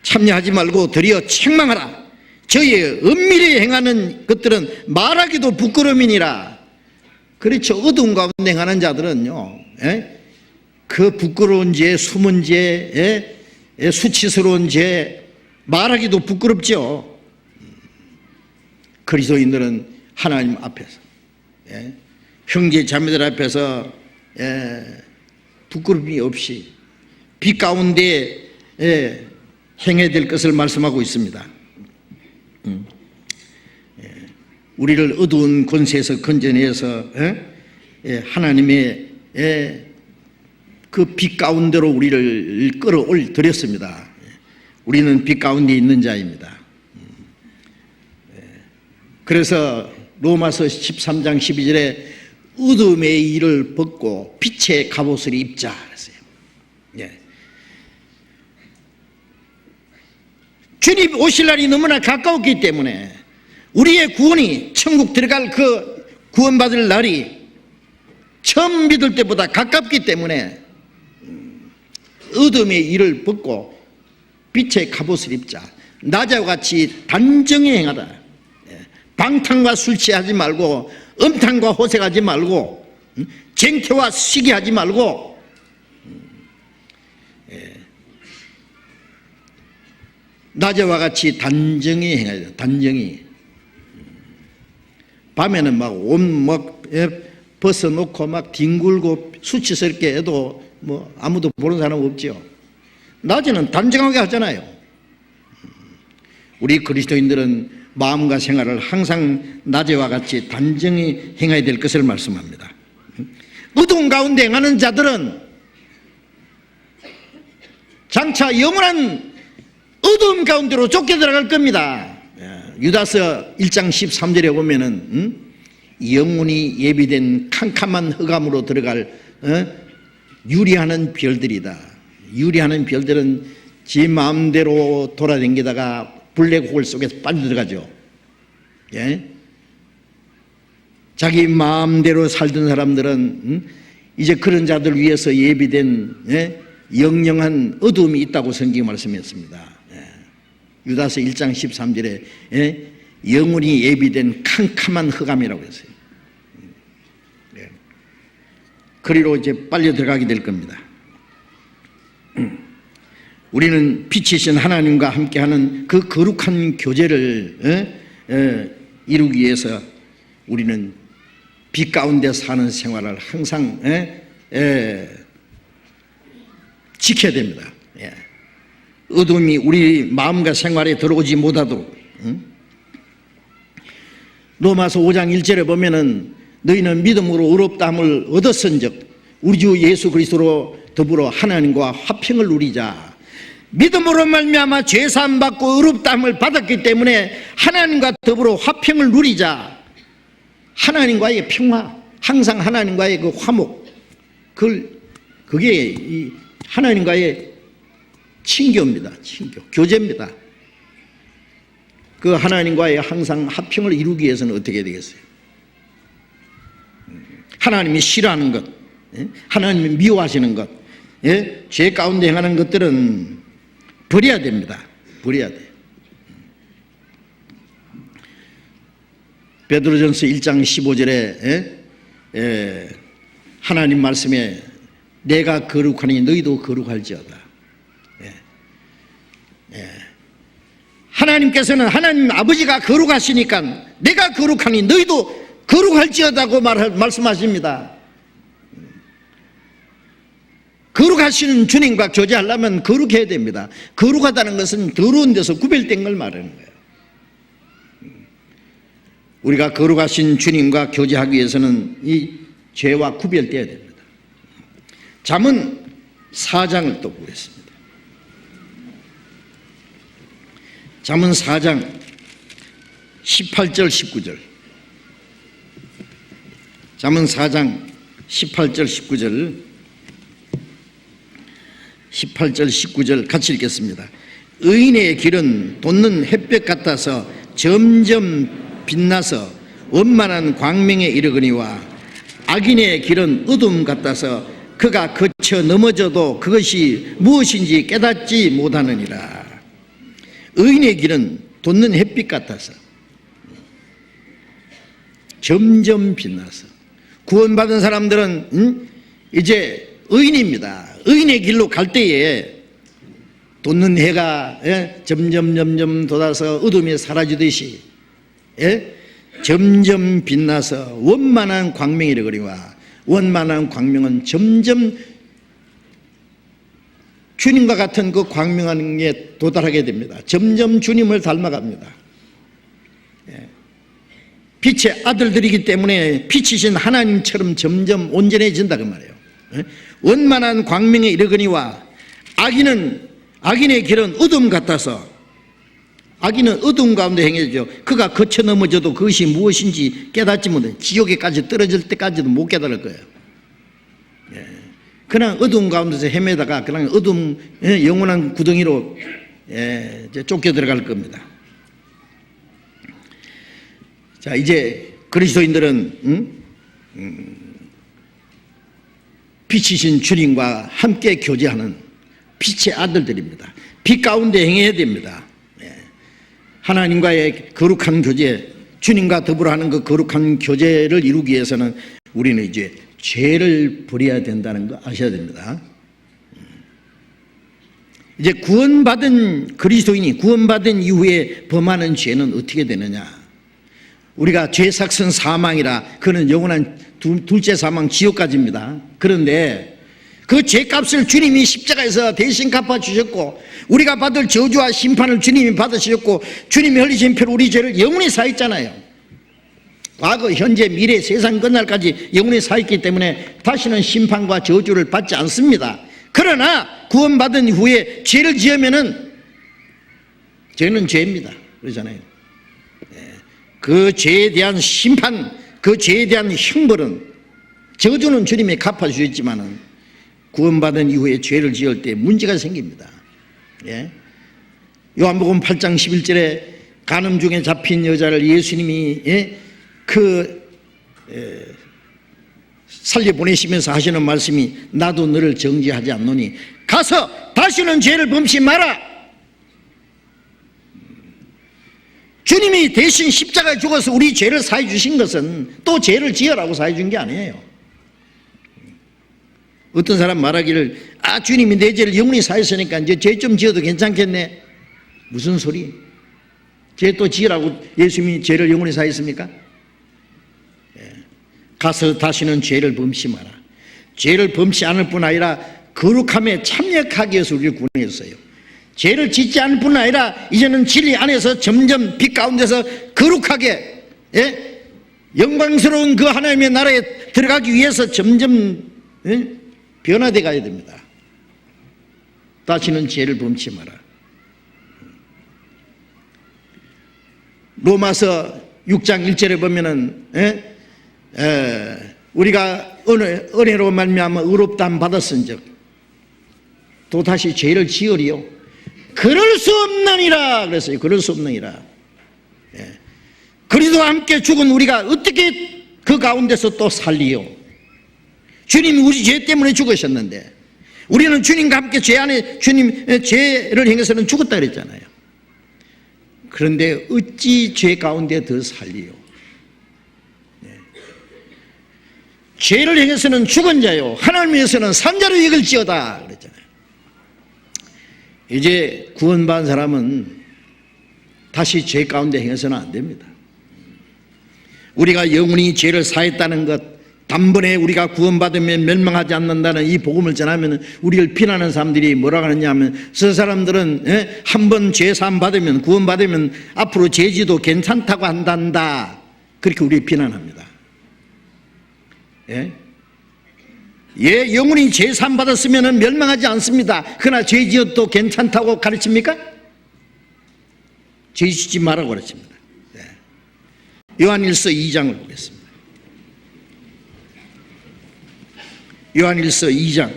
참여하지 말고 도리어 책망하라. 저희의 은밀히 행하는 것들은 말하기도 부끄러움이니라. 그렇죠. 어두운 가운데 행하는 자들은요, 그 부끄러운 죄, 숨은 죄, 수치스러운 죄 말하기도 부끄럽죠. 그리스도인들은 하나님 앞에서, 형제 자매들 앞에서 부끄러움이 없이 빛 가운데 행해야 될 것을 말씀하고 있습니다. 우리를 어두운 권세에서 건져내서 하나님의 그 빛 가운데로 우리를 끌어올렸습니다. 우리는 빛 가운데 있는 자입니다. 그래서 로마서 13장 12절에 어둠의 일을 벗고 빛의 갑옷을 입자 그랬어요. 주님 오실 날이 너무나 가까웠기 때문에 우리의 구원이 천국 들어갈 그 구원받을 날이 처음 믿을 때보다 가깝기 때문에 어둠의 일을 벗고 빛의 갑옷을 입자. 낮과 같이 단정히 행하라. 방탕과 술 취하지 말고 음탕과 호색하지 말고 쟁태와 시기하지 말고 낮에와 같이 단정히 행해야 돼요. 단정히. 밤에는 막 벗어놓고 막 뒹굴고 수치스럽게 해도 뭐 아무도 보는 사람 없죠. 낮에는 단정하게 하잖아요. 우리 그리스도인들은 마음과 생활을 항상 낮에와 같이 단정히 행해야 될 것을 말씀합니다. 어두운 가운데 행하는 자들은 장차 영원한 어두움 가운데로 쫓겨 들어갈 겁니다. 유다서 1장 13절에 보면은 영원히 예비된 캄캄한 흑암으로 들어갈 유리하는 별들이다. 유리하는 별들은 지 마음대로 돌아다니다가 블랙홀 속에서 빠져들어가죠. 예? 자기 마음대로 살던 사람들은 이제 그런 자들 위해서 예비된 영영한 어두움이 있다고 성경이 말씀했습니다. 유다서 1장 13절에 영원히 예비된 캄캄한 흑암이라고 했어요. 그리로 이제 빨려 들어가게 될 겁니다. 우리는 빛이신 하나님과 함께하는 그 거룩한 교제를 이루기 위해서 우리는 빛 가운데 사는 생활을 항상 지켜야 됩니다. 어둠이 우리 마음과 생활에 들어오지 못하도록. 로마서 5장 1절에 보면은 너희는 믿음으로 의롭다함을 얻었은즉 우리 주 예수 그리스도로 더불어 하나님과 화평을 누리자. 믿음으로 말미암아 죄 사함 받고 의롭다함을 받았기 때문에 하나님과 더불어 화평을 누리자. 하나님과의 평화, 항상 하나님과의 그 화목, 그게 이 하나님과의 친교입니다. 친교, 교제입니다. 그 하나님과의 항상 화평을 이루기 위해서는 어떻게 해야 되겠어요? 하나님이 싫어하는 것, 하나님이 미워하시는 것, 죄 가운데 행하는 것들은 버려야 됩니다. 버려야 돼요. 베드로전서 1장 15절에 하나님 말씀에 내가 거룩하니 너희도 거룩할지어다. 하나님께서는 하나님 아버지가 거룩하시니까 내가 거룩하니 너희도 거룩할지어다고 말씀하십니다. 거룩하시는 주님과 교제하려면 거룩해야 됩니다. 거룩하다는 것은 더러운 데서 구별된 걸 말하는 거예요. 우리가 거룩하신 주님과 교제하기 위해서는 이 죄와 구별되어야 됩니다. 잠언 4장을 또 보겠습니다. 잠언 4장 18절 19절. 잠언 4장 18절 19절 같이 읽겠습니다. 의인의 길은 돋는 햇볕 같아서 점점 빛나서 원만한 광명에 이르거니와 악인의 길은 어둠 같아서 그가 거쳐 넘어져도 그것이 무엇인지 깨닫지 못하느니라. 의인의 길은 돋는 햇빛 같아서 점점 빛나서 구원받은 사람들은 이제 의인입니다. 의인의 길로 갈 때에 돋는 해가 점점 돋아서 어둠이 사라지듯이 점점 빛나서 원만한 광명이 되거니와 원만한 광명은 점점 주님과 같은 그 광명에 도달하게 됩니다. 점점 주님을 닮아갑니다. 빛의 아들들이기 때문에 빛이신 하나님처럼 점점 온전해진다 그 말이에요. 원만한 광명에 이르거니와 악인의 길은 어둠 같아서 악인은 어둠 가운데 행해죠. 그가 거쳐 넘어져도 그것이 무엇인지 깨닫지 못해 지옥에까지 떨어질 때까지도 못 깨달을 거예요. 그냥 어두운 가운데서 헤매다가 그냥 어둠 영원한 구덩이로 쫓겨 들어갈 겁니다. 자, 이제 그리스도인들은 빛이신 주님과 함께 교제하는 빛의 아들들입니다. 빛 가운데 행해야 됩니다. 하나님과의 거룩한 교제, 주님과 더불어 하는 그 거룩한 교제를 이루기 위해서는 우리는 이제 죄를 버려야 된다는 거 아셔야 됩니다. 이제 구원받은 그리스도인이 구원받은 이후에 범하는 죄는 어떻게 되느냐? 우리가 죄삭선 사망이라, 그는 영원한 둘째 사망 지옥까지입니다. 그런데 그 죄값을 주님이 십자가에서 대신 갚아주셨고, 우리가 받을 저주와 심판을 주님이 받으셨고, 주님이 흘리신 피로 우리 죄를 영원히 사했잖아요. 과거, 현재, 미래, 세상 끝날까지 영원히 사했기 때문에 다시는 심판과 저주를 받지 않습니다. 그러나 구원받은 후에 죄를 지으면은 죄는 죄입니다. 그러잖아요. 그 죄에 대한 심판, 그 죄에 대한 형벌은, 저주는 주님이 갚아주셨지만은 구원받은 이후에 죄를 지을 때 문제가 생깁니다. 예? 요한복음 8장 11절에 간음 중에 잡힌 여자를 예수님이 살려보내시면서 하시는 말씀이, 나도 너를 정죄하지 않노니 가서 다시는 죄를 범치 마라. 주님이 대신 십자가에 죽어서 우리 죄를 사해 주신 것은 또 죄를 지으라고 사해 준 게 아니에요. 어떤 사람 말하기를, 주님이 내 죄를 영원히 사했으니까 이제 죄 좀 지어도 괜찮겠네. 무슨 소리? 죄 또 지으라고 예수님이 죄를 영원히 사했습니까? 가서 다시는 죄를 범치 마라. 죄를 범치 않을 뿐 아니라 거룩함에 참여하기 위해서 우리를 구원했어요. 죄를 짓지 않을 뿐 아니라 이제는 진리 안에서 점점 빛 가운데서 거룩하게, 영광스러운 그 하나님의 나라에 들어가기 위해서 점점 변화되어 가야 됩니다. 다시는 죄를 범치 마라. 로마서 6장 1절에 보면은 우리가 은혜로 말미암아 의롭다함 받았은즉 또 다시 죄를 지으리요 그럴 수 없느니라 그랬어요. 그럴 수 없느니라. 그리스도와 함께 죽은 우리가 어떻게 그 가운데서 또 살리요? 주님이 우리 죄 때문에 죽으셨는데, 우리는 주님과 함께 죄 안에, 주님 죄를 행해서는 죽었다 그랬잖아요. 그런데 어찌 죄 가운데 더 살리요? 죄를 행해서는 죽은 자요 하나님 위해서는 산 자로 여길지어다 그랬잖아요. 이제 구원받은 사람은 다시 죄 가운데 행해서는 안 됩니다. 우리가 영원히 죄를 사했다는 것, 단번에 우리가 구원받으면 멸망하지 않는다는 이 복음을 전하면 우리를 비난하는 사람들이 뭐라고 하느냐 하면, 저 사람들은 한 번 죄 사함 받으면, 구원받으면 앞으로 죄지도 괜찮다고 한단다, 그렇게 우리 비난합니다. 영원히 죄 사함 받았으면 멸망하지 않습니다. 그러나 죄 지어도 괜찮다고 가르칩니까? 죄 짓지 말라고 가르칩니다. 요한일서 2장을 보겠습니다. 요한일서 2장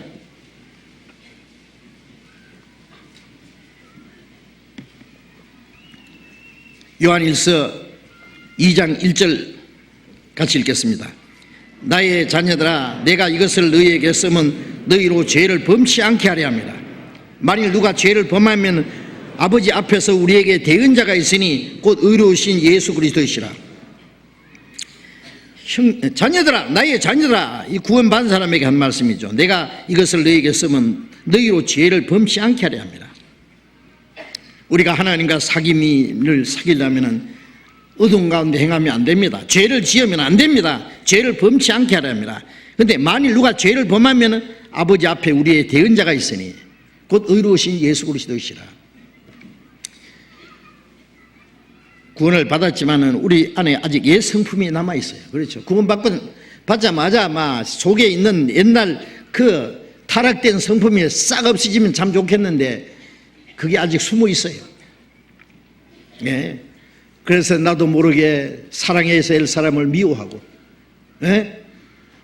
요한일서 2장 1절 같이 읽겠습니다. 나의 자녀들아, 내가 이것을 너희에게 쓰면 너희로 죄를 범치 않게 하려 합니다. 만일 누가 죄를 범하면 아버지 앞에서 우리에게 대언자가 있으니 곧 의로우신 예수 그리스도이시라. 자녀들아, 나의 자녀들아, 이 구원받은 사람에게 한 말씀이죠. 내가 이것을 너희에게 쓰면 너희로 죄를 범치 않게 하려 합니다. 우리가 하나님과 사귐을 사귀려면 어둠 가운데 행하면 안 됩니다. 죄를 지으면 안 됩니다. 죄를 범치 않게 하려 합니다. 그런데 만일 누가 죄를 범하면 아버지 앞에 우리의 대언자가 있으니 곧 의로우신 예수 그리스도이시라. 구원을 받았지만은 우리 안에 아직 옛 성품이 남아 있어요. 그렇죠. 받자마자 막 속에 있는 옛날 그 타락된 성품이 싹 없어지면 참 좋겠는데 그게 아직 숨어 있어요. 그래서 나도 모르게 사랑해야 할 사람을 미워하고,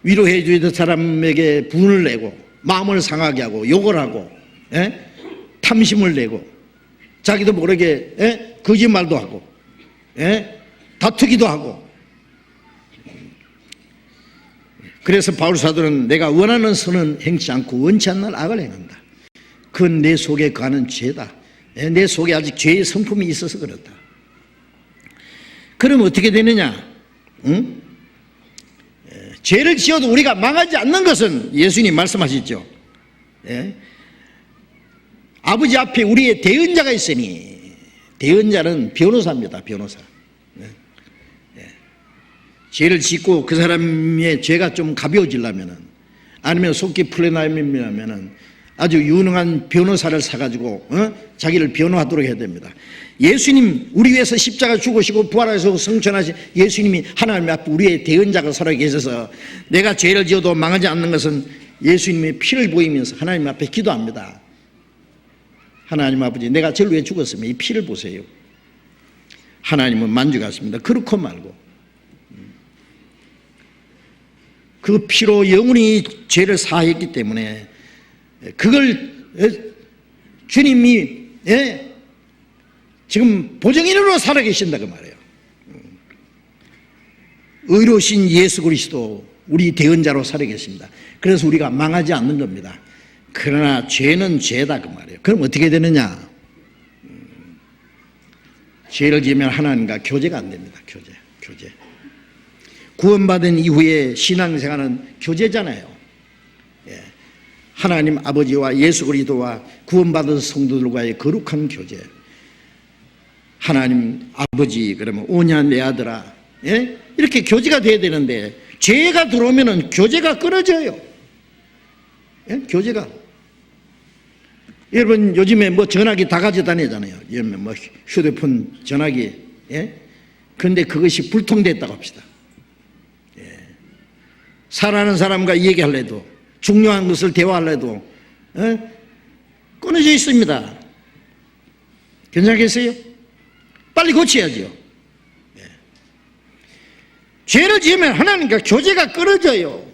위로해 주던 사람에게 분을 내고, 마음을 상하게 하고, 욕을 하고, 탐심을 내고, 자기도 모르게 거짓말도 하고, 다투기도 하고. 그래서 바울 사도는 내가 원하는 선은 행치 않고 원치 않는 악을 행한다. 그건 내 속에 가는 죄다. 내 속에 아직 죄의 성품이 있어서 그렇다. 그럼 어떻게 되느냐? 죄를 지어도 우리가 망하지 않는 것은 예수님이 말씀하셨죠. 아버지 앞에 우리의 대언자가 있으니, 대언자는 변호사입니다. 변호사. 죄를 짓고 그 사람의 죄가 좀 가벼워지려면은, 아니면 속기 풀려나면은 아주 유능한 변호사를 사가지고 자기를 변호하도록 해야 됩니다. 예수님, 우리 위해서 십자가 죽으시고 부활하셔서 성천하신 예수님이 하나님 앞에 우리의 대언자가 살아 계셔서 내가 죄를 지어도 망하지 않는 것은 예수님의 피를 보이면서 하나님 앞에 기도합니다. 하나님 아버지, 내가 저를 위해 죽었으면 이 피를 보세요. 하나님은 만족하십니다. 그렇고 말고 그 피로 영원히 죄를 사했기 때문에 그걸 주님이 지금 보정인으로 살아계신다 그 말이에요. 의로우신 예수 그리스도 우리 대언자로 살아계십니다. 그래서 우리가 망하지 않는 겁니다. 그러나 죄는 죄다 그 말이에요. 그럼 어떻게 되느냐? 죄를 지으면 하나님과 교제가 안 됩니다. 교제. 구원받은 이후에 신앙생활은 교제잖아요. 하나님 아버지와 예수 그리스도와 구원받은 성도들과의 거룩한 교제. 하나님 아버지, 그러면 오냐 내 아들아, 이렇게 교제가 돼야 되는데 죄가 들어오면은 교제가 끊어져요. 교제가. 여러분 요즘에 뭐 전화기 다 가져다니잖아요. 요즘에 뭐 휴대폰 전화기. 그런데 그것이 불통됐다고 합시다. 사랑하는 사람과 얘기하려도, 중요한 것을 대화하려도 끊어져 있습니다. 괜찮겠어요? 빨리 고쳐야죠. 죄를 지으면 하나님과 교제가 끊어져요.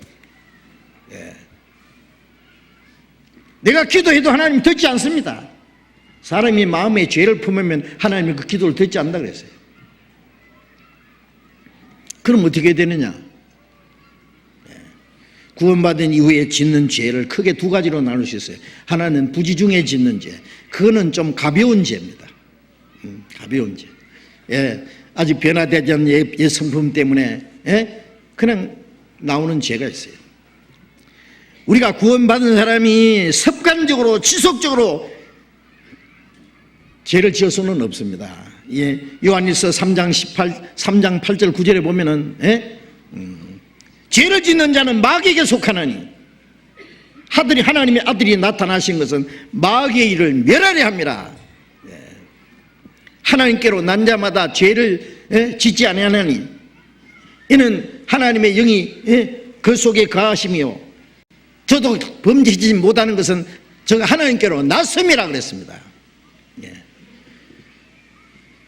내가 기도해도 하나님 듣지 않습니다. 사람이 마음에 죄를 품으면 하나님이 그 기도를 듣지 않는다 그랬어요. 그럼 어떻게 되느냐? 구원받은 이후에 짓는 죄를 크게 두 가지로 나눌 수 있어요. 하나는 부지 중에 짓는 죄, 그거는 좀 가벼운 죄입니다. 가벼운 죄. 아직 변화되지 않은 옛 성품 때문에 그냥 나오는 죄가 있어요. 우리가 구원받은 사람이 습관적으로 지속적으로 죄를 지을 수는 없습니다. 요한일서 3장 8절 9절에 보면은 죄를 짓는 자는 마귀에게 속하나니 하나님의 아들이 나타나신 것은 마귀의 일을 멸하려 함이라. 하나님께로 난 자마다 죄를 짓지 아니하나니 이는 하나님의 영이 그 속에 거하시며 저도 범죄하지 못하는 것은 저가 하나님께로 났음이라 그랬습니다.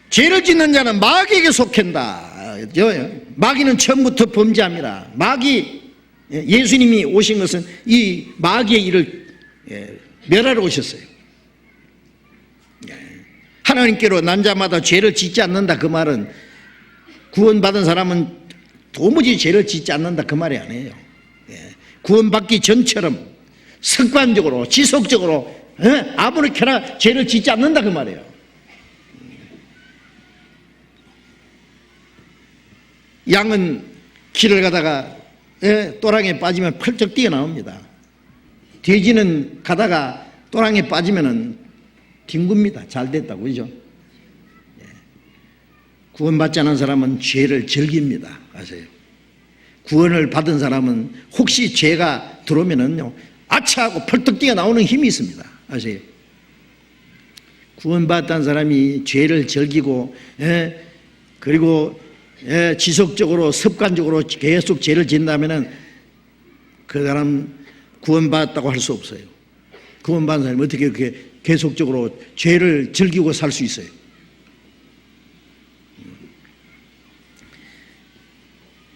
죄를 짓는 자는 마귀에게 속한다. 마귀는 처음부터 범죄합니다. 예수님이 오신 것은 이 마귀의 일을 멸하러 오셨어요. 하나님께로 난 자마다 죄를 짓지 않는다 그 말은 구원받은 사람은 도무지 죄를 짓지 않는다 그 말이 아니에요. 구원받기 전처럼 습관적으로 지속적으로 아무렇게나 죄를 짓지 않는다 그 말이에요. 양은 길을 가다가 또랑에 빠지면 펄쩍 뛰어나옵니다. 돼지는 가다가 또랑에 빠지면 뒹굽니다. 잘 됐다고, 그죠? 구원받지 않은 사람은 죄를 즐깁니다. 아세요? 구원을 받은 사람은 혹시 죄가 들어오면은요, 아차하고 펄떡 뛰어나오는 힘이 있습니다. 아세요? 구원받은 사람이 죄를 즐기고, 그리고 지속적으로 습관적으로 계속 죄를 짓는다면은 그 사람 구원받았다고 할 수 없어요. 구원받은 사람이 어떻게 그렇게 계속적으로 죄를 즐기고 살 수 있어요?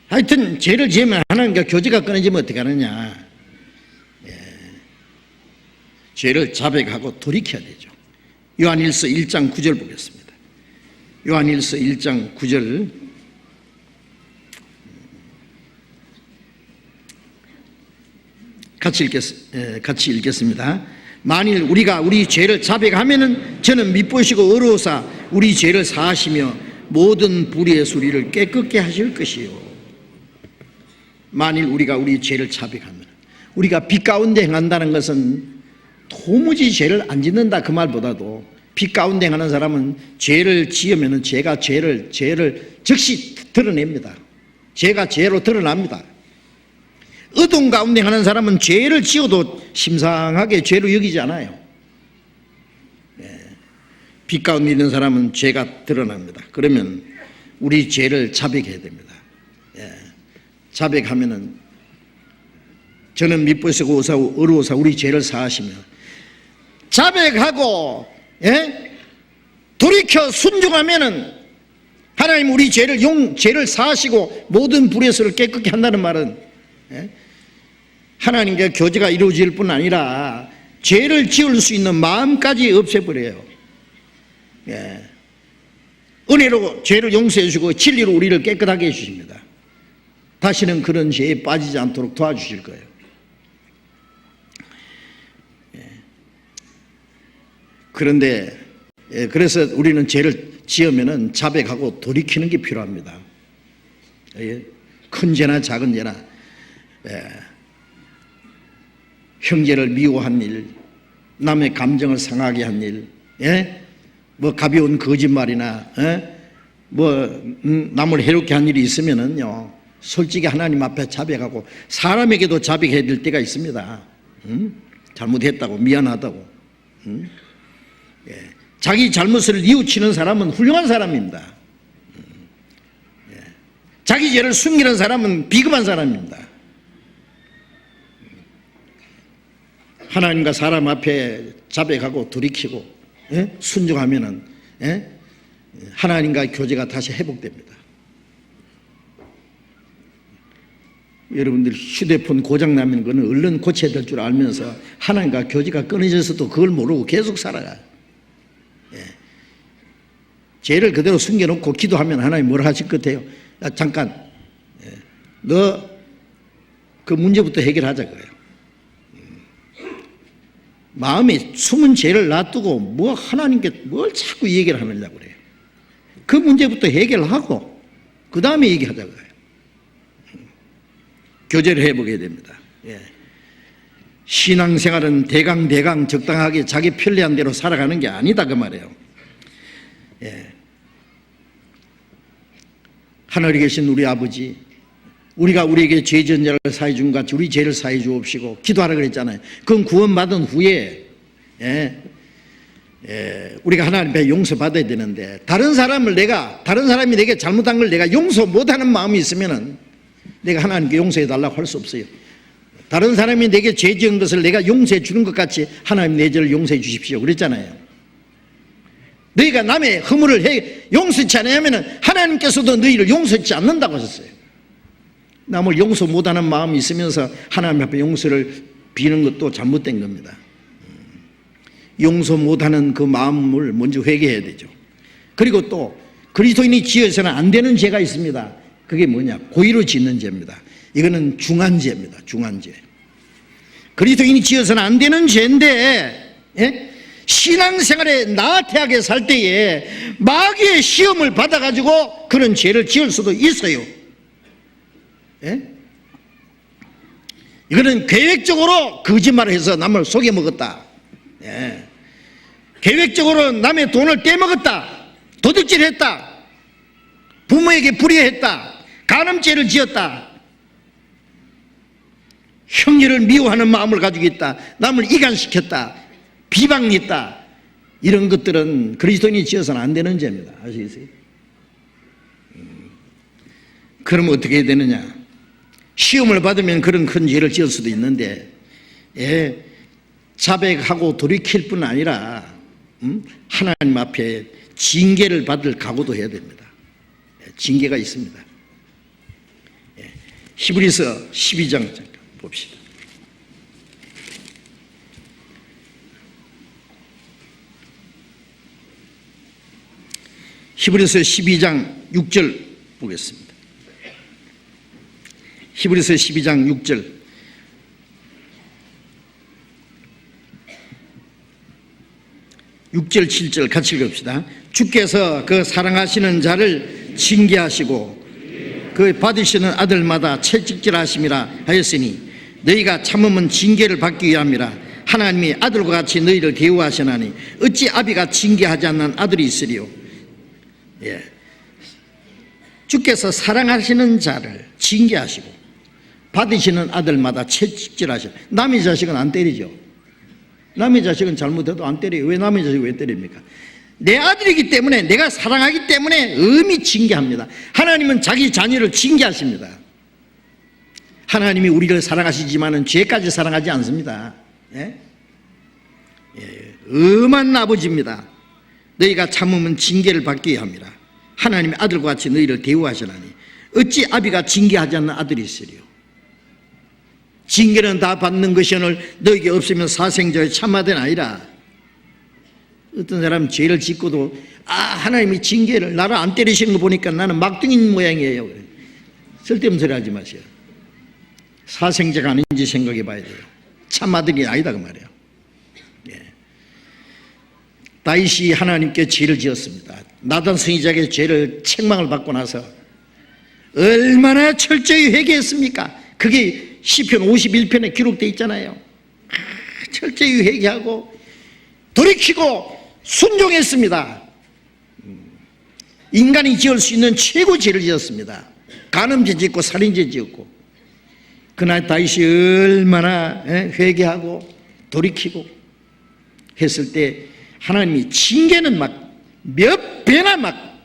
하여튼 죄를 지으면 하나님과 교제가 끊어지면 어떻게 하느냐? 죄를 자백하고 돌이켜야 되죠. 요한일서 1장 9절 보겠습니다. 요한일서 1장 9절 같이 읽겠습니다. 만일 우리가 우리 죄를 자백하면은 저는 미쁘시고 의로우사 우리 죄를 사하시며 모든 불의의 수리를 깨끗게 하실 것이요. 만일 우리가 우리 죄를 자백하면, 우리가 빛 가운데 행한다는 것은 도무지 죄를 안 짓는다 그 말보다도 빛 가운데 행하는 사람은 죄를 지으면은 죄를 즉시 드러냅니다. 죄가 죄로 드러납니다. 어둠 가운데 하는 사람은 죄를 지어도 심상하게 죄로 여기지 않아요. 빛 가운데 있는 사람은 죄가 드러납니다. 그러면 우리 죄를 자백해야 됩니다. 자백하면은 저는 미쁘시고 어려워서 우리 죄를 사하시며 자백하고 돌이켜 순종하면은 하나님 우리 죄를 사하시고 모든 불의에서를 깨끗게 한다는 말은 하나님과 교제가 이루어질 뿐 아니라 죄를 지을 수 있는 마음까지 없애버려요. 은혜로 죄를 용서해 주시고 진리로 우리를 깨끗하게 해주십니다. 다시는 그런 죄에 빠지지 않도록 도와주실 거예요. 그런데 그래서 우리는 죄를 지으면은 자백하고 돌이키는 게 필요합니다. 큰 죄나 작은 죄나 형제를 미워한 일, 남의 감정을 상하게 한 일, 뭐 가벼운 거짓말이나 남을 해롭게 한 일이 있으면은요 솔직히 하나님 앞에 자백하고 사람에게도 자백해야 될 때가 있습니다. 잘못했다고 미안하다고. 자기 잘못을 뉘우치는 사람은 훌륭한 사람입니다. 자기 죄를 숨기는 사람은 비겁한 사람입니다. 하나님과 사람 앞에 자백하고 돌이키고 순종하면은 하나님과 교제가 다시 회복됩니다. 여러분들 휴대폰 고장나면 그거는 얼른 고쳐야 될 줄 알면서 하나님과 교제가 끊어져서도 그걸 모르고 계속 살아가요. 죄를 그대로 숨겨놓고 기도하면 하나님 뭘 하실 것 같아요? 야, 잠깐, 너 그 문제부터 해결하자 그래요. 마음에 숨은 죄를 놔두고 뭐 하나님께 뭘 자꾸 얘기를 하느냐고 그래요. 그 문제부터 해결하고 그 다음에 얘기하자 그래요. 교제를 해보게 됩니다. 신앙생활은 대강 적당하게 자기 편리한 대로 살아가는 게 아니다 그 말이에요. 하늘에 계신 우리 아버지, 우리가 우리에게 죄 지은 자를 사해 준 같이 우리 죄를 사해 주옵시고 기도하라 그랬잖아요. 그건 구원받은 후에 우리가 하나님 앞에 용서받아야 되는데 다른 사람이 내게 잘못한 걸 내가 용서 못하는 마음이 있으면은 내가 하나님께 용서해 달라고 할 수 없어요. 다른 사람이 내게 죄 지은 것을 내가 용서해 주는 것 같이 하나님 내 죄를 용서해 주십시오 그랬잖아요. 너희가 남의 허물을 용서치 않으면 하나님께서도 너희를 용서치 않는다고 하셨어요. 남을 용서 못하는 마음이 있으면서 하나님 앞에 용서를 비는 것도 잘못된 겁니다. 용서 못하는 그 마음을 먼저 회개해야 되죠. 그리고 또 그리스도인이 지어서는 안 되는 죄가 있습니다. 그게 뭐냐? 고의로 짓는 죄입니다. 이거는 중한죄입니다. 중한죄. 그리스도인이 지어서는 안 되는 죄인데 신앙생활에 나태하게 살 때에 마귀의 시험을 받아가지고 그런 죄를 지을 수도 있어요. 이거는 계획적으로 거짓말을 해서 남을 속여먹었다. 계획적으로 남의 돈을 떼먹었다. 도둑질했다. 부모에게 불의했다. 간음죄를 지었다. 형제를 미워하는 마음을 가지고 있다. 남을 이간시켰다. 비방했다. 이런 것들은 그리스도인이 지어서는 안 되는 죄입니다. 아시겠어요? 그럼 어떻게 해야 되느냐? 시험을 받으면 그런 큰 죄를 지을 수도 있는데 자백하고 돌이킬 뿐 아니라 하나님 앞에 징계를 받을 각오도 해야 됩니다. 징계가 있습니다. 히브리서 12장 잠깐 봅시다. 히브리서 12장 6절 보겠습니다. 히브리서 12장 6절. (6절) (7절) 같이 읽읍시다. 주께서 그 사랑하시는 자를 징계하시고 그 받으시는 아들마다 채찍질하심이라 하였으니 너희가 참으면 징계를 받기 위함이라. 하나님이 아들과 같이 너희를 대우하시나니 어찌 아비가 징계하지 않는 아들이 있으리요. 주께서 사랑하시는 자를 징계하시고 받으시는 아들마다 채찍질하시고. 남의 자식은 안 때리죠. 남의 자식은 잘못해도 안 때려요. 왜 남의 자식 왜 때립니까? 내 아들이기 때문에, 내가 사랑하기 때문에 엄히 징계합니다. 하나님은 자기 자녀를 징계하십니다. 하나님이 우리를 사랑하시지만은 죄까지 사랑하지 않습니다. 예? 엄한 아버지입니다. 너희가 참으면 징계를 받게 합니다. 하나님의 아들과 같이 너희를 대우하시나니 어찌 아비가 징계하지 않는 아들이 있으리요. 징계는 다 받는 것이오늘 너희에게 없으면 사생자의 참아된 아니라. 어떤 사람 죄를 짓고도 하나님이 징계를 나를 안 때리시는 거 보니까 나는 막둥이인 모양이에요. 쓸데없는 소리 하지 마세요. 사생자가 아닌지 생각해 봐야 돼요. 참아들이 아니다 그 말이에요. 다윗이 하나님께 죄를 지었습니다. 나단 선지자에게 죄를 책망을 받고 나서 얼마나 철저히 회개했습니까? 그게 시편 51편에 기록되어 있잖아요. 철저히 회개하고 돌이키고 순종했습니다. 인간이 지을 수 있는 최고 죄를 지었습니다. 간음죄 짓고 살인죄 지었고. 그날 다윗이 얼마나 회개하고 돌이키고 했을 때 하나님이 징계는 막 몇 배나 막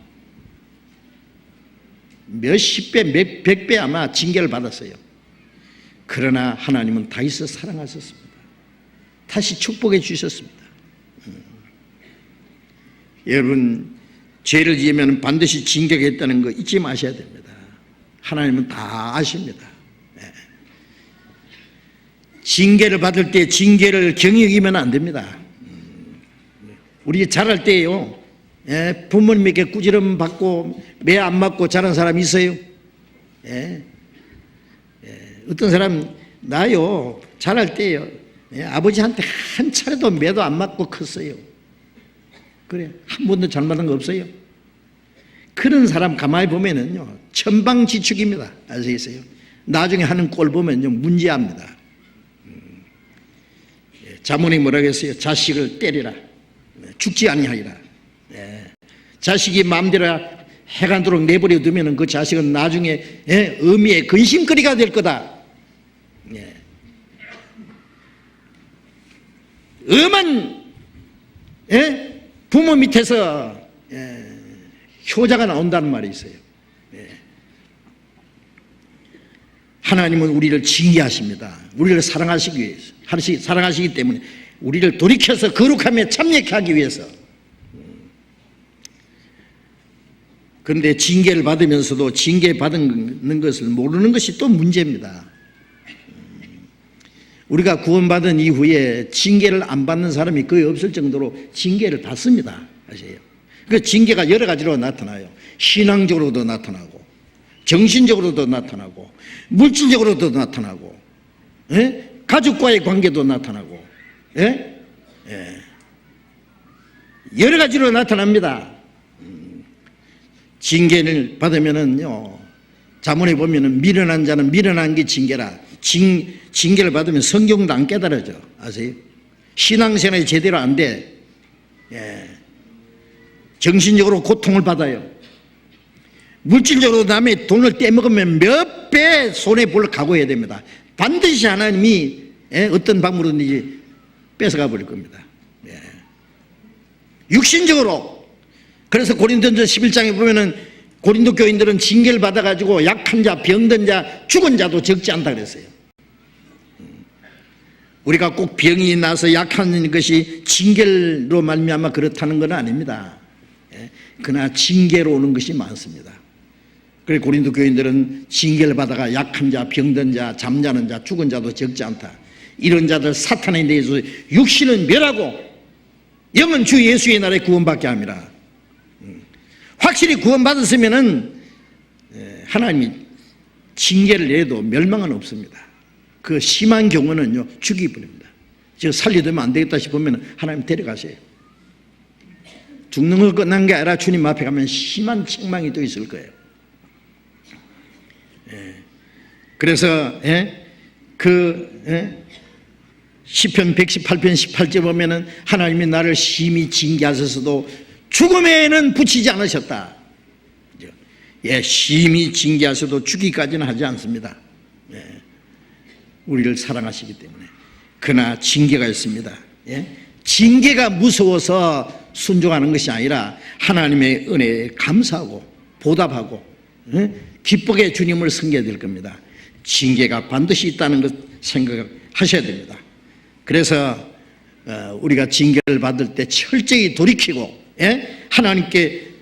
몇십 배, 몇백 배 아마 징계를 받았어요. 그러나 하나님은 다윗을 사랑하셨습니다. 다시 축복해 주셨습니다. 여러분, 죄를 지으면 반드시 징계가 있다는 거 잊지 마셔야 됩니다. 하나님은 다 아십니다. 징계를 받을 때 징계를 경역이면 안 됩니다. 우리 자랄 때요, 부모님에게 꾸지람 받고 매 안 맞고 자란 사람 있어요? 어떤 사람 나요 자랄 때요, 아버지한테 한 차례도 매도 안 맞고 컸어요. 그래, 한 번도 잘못한 거 없어요? 그런 사람 가만히 보면은요 천방지축입니다. 아시겠어요? 나중에 하는 꼴 보면요 문제합니다. 자문이 뭐라고 했어요? 자식을 때리라, 죽지 아니하리라. 자식이 마음대로 해간도록 내버려 두면 그 자식은 나중에 어미의 근심거리가 될 거다. 엄한 부모 밑에서 효자가 나온다는 말이 있어요. 하나님은 우리를 징계하십니다. 우리를 사랑하시기 위해서, 사랑하시기 때문에 우리를 돌이켜서 거룩함에 참여케 하기 위해서. 그런데 징계를 받으면서도 징계받는 것을 모르는 것이 또 문제입니다. 우리가 구원받은 이후에 징계를 안 받는 사람이 거의 없을 정도로 징계를 받습니다. 아세요? 그 징계가 여러 가지로 나타나요. 신앙적으로도 나타나고, 정신적으로도 나타나고, 물질적으로도 나타나고, 가족과의 관계도 나타나고, 여러 가지로 나타납니다. 징계를 받으면은요, 자문에 보면은 미련한 자는 미련한 게 징계라. 징계를 받으면 성경도 안 깨달아져. 아세요? 신앙생활이 제대로 안 돼. 정신적으로 고통을 받아요. 물질적으로 남의 돈을 떼먹으면 몇 배 손해볼 각오해야 됩니다. 반드시 하나님이 어떤 방법으로든지 뺏어가 버릴 겁니다. 육신적으로. 그래서 고린도전서 11장에 보면은 고린도 교인들은 징계를 받아가지고 약한 자, 병든 자, 죽은 자도 적지 않다 그랬어요. 우리가 꼭 병이 나서 약한 것이 징계로 말미암아 그렇다는 건 아닙니다. 그러나 징계로 오는 것이 많습니다. 그래서 고린도 교인들은 징계를 받아가 약한 자, 병든 자, 잠자는 자, 죽은 자도 적지 않다. 이런 자들 사탄에 대해서 육신은 멸하고 영은 주 예수의 날에 구원받게 합니다. 확실히 구원받았으면은 하나님이 징계를 내도 멸망은 없습니다. 그 심한 경우는요 죽이버립니다. 저 살려두면 안 되겠다 싶으면 하나님 데려가세요. 죽는 거 끝난 게 아니라 주님 앞에 가면 심한 책망이 또 있을 거예요. 그래서 시편 118편 18절 보면은 하나님이 나를 심히 징계하셔서도 죽음에는 붙이지 않으셨다. 심히 징계하셔도 주기까지는 하지 않습니다. 우리를 사랑하시기 때문에. 그러나 징계가 있습니다. 징계가 무서워서 순종하는 것이 아니라 하나님의 은혜에 감사하고 보답하고 기쁘게 주님을 섬겨야 될 겁니다. 징계가 반드시 있다는 것 생각하셔야 됩니다. 그래서 우리가 징계를 받을 때 철저히 돌이키고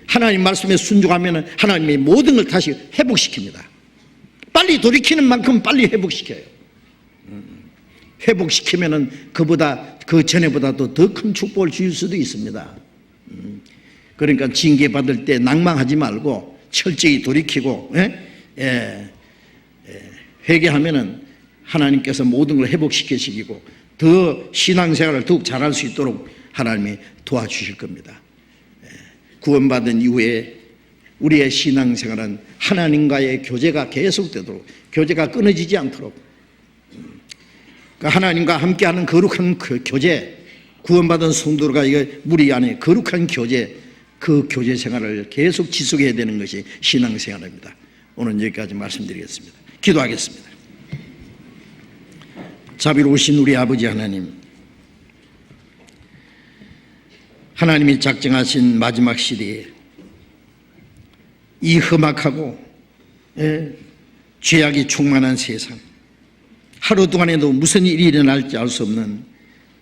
하나님 말씀에 순종하면 하나님이 모든 걸 다시 회복시킵니다. 빨리 돌이키는 만큼 빨리 회복시켜요. 회복시키면은 그 전에보다도 더 큰 축복을 줄 수도 있습니다. 그러니까 징계 받을 때 낭망하지 말고 철저히 돌이키고 회개하면은 하나님께서 모든 걸 회복시키시고 더 신앙생활을 더욱 잘할 수 있도록 하나님이 도와주실 겁니다. 구원받은 이후에 우리의 신앙생활은 하나님과의 교제가 계속되도록, 교제가 끊어지지 않도록, 하나님과 함께하는 거룩한 교제, 구원받은 성도가 무리 안에 거룩한 교제, 그 교제 생활을 계속 지속해야 되는 것이 신앙생활입니다. 오늘 여기까지 말씀드리겠습니다. 기도하겠습니다. 자비로우신 우리 아버지 하나님, 하나님이 작정하신 마지막 시대에 이 험악하고 죄악이 충만한 세상, 하루 동안에도 무슨 일이 일어날지 알 수 없는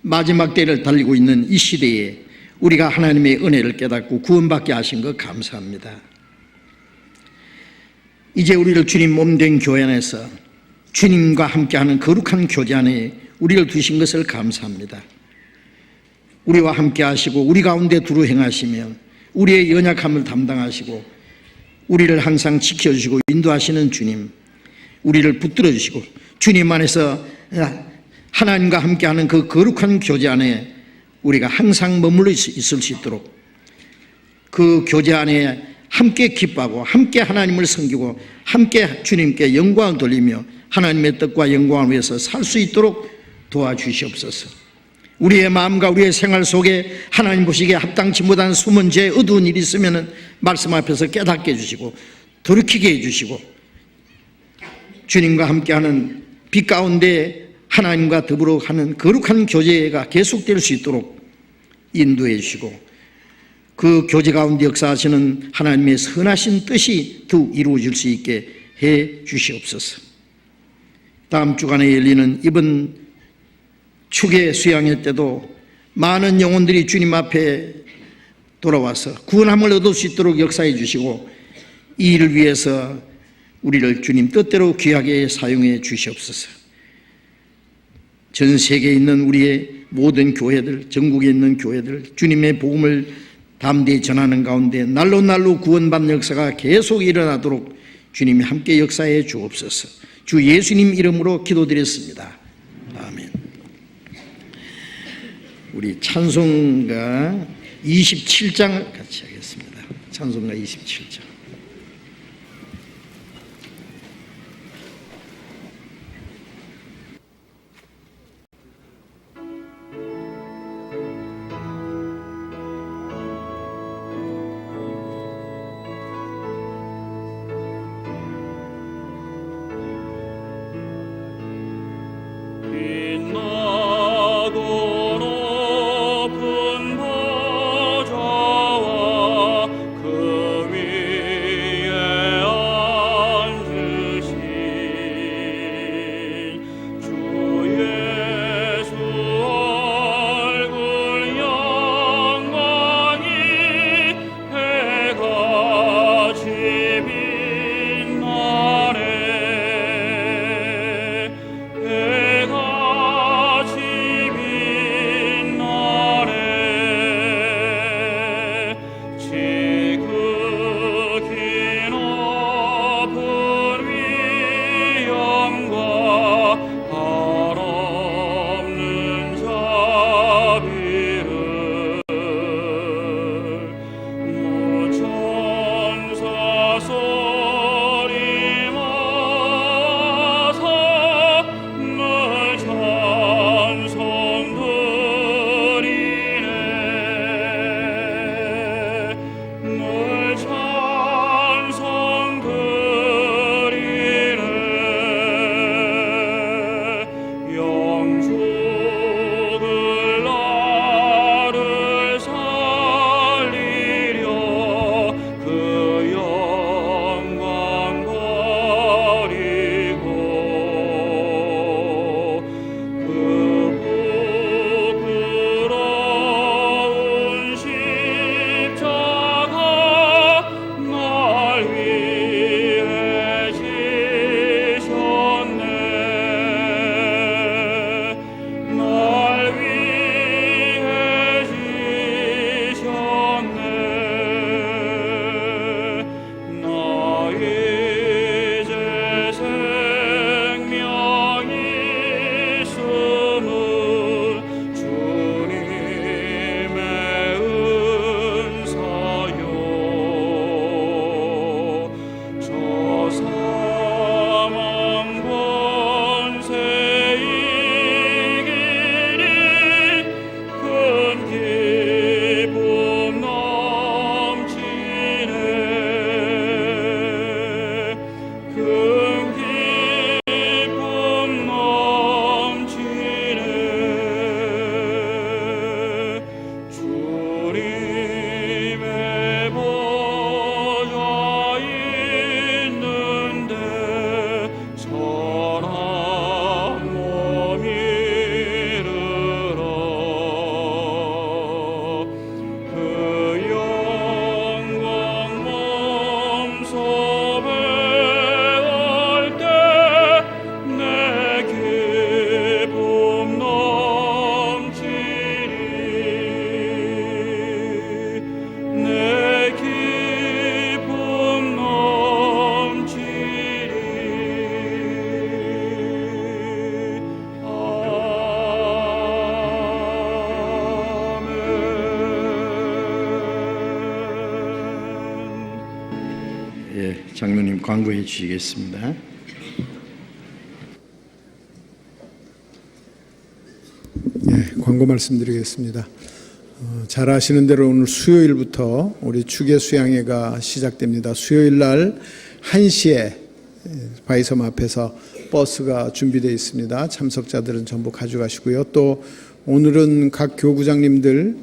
마지막 때를 달리고 있는 이 시대에 우리가 하나님의 은혜를 깨닫고 구원받게 하신 것 감사합니다. 이제 우리를 주님 몸된 교회 안에서 주님과 함께하는 거룩한 교제 안에 우리를 두신 것을 감사합니다. 우리와 함께 하시고 우리 가운데 두루 행하시며 우리의 연약함을 담당하시고 우리를 항상 지켜주시고 인도하시는 주님, 우리를 붙들어 주시고 주님 안에서 하나님과 함께하는 그 거룩한 교제 안에 우리가 항상 머물러 있을 수 있도록, 그 교제 안에 함께 기뻐하고 함께 하나님을 섬기고 함께 주님께 영광을 돌리며 하나님의 뜻과 영광을 위해서 살 수 있도록 도와주시옵소서. 우리의 마음과 우리의 생활 속에 하나님 보시기에 합당치 못한 숨은 죄, 어두운 일이 있으면 말씀 앞에서 깨닫게 해주시고 돌이키게 해주시고 주님과 함께하는 빛 가운데 하나님과 더불어 하는 거룩한 교제가 계속될 수 있도록 인도해 주시고 그 교제 가운데 역사하시는 하나님의 선하신 뜻이 더욱 이루어질 수 있게 해 주시옵소서. 다음 주간에 열리는 이번 축의 수양회 때도 많은 영혼들이 주님 앞에 돌아와서 구원함을 얻을 수 있도록 역사해 주시고 이 일을 위해서 우리를 주님 뜻대로 귀하게 사용해 주시옵소서. 전 세계에 있는 우리의 모든 교회들, 전국에 있는 교회들, 주님의 복음을 담대히 전하는 가운데 날로 구원받는 역사가 계속 일어나도록 주님이 함께 역사해 주옵소서. 주 예수님 이름으로 기도드렸습니다. 아멘. 우리 찬송가 27장 같이 하겠습니다. 찬송가 27장. 높은 보좌와 그 위 장로님 광고해 주시겠습니다. 광고 말씀드리겠습니다. 잘 아시는 대로 오늘 수요일부터 우리 추계 수양회가 시작됩니다. 수요일 날 1시에 바이섬 앞에서 버스가 준비되어 있습니다. 참석자들은 전부 가져가시고요. 또 오늘은 각 교구장님들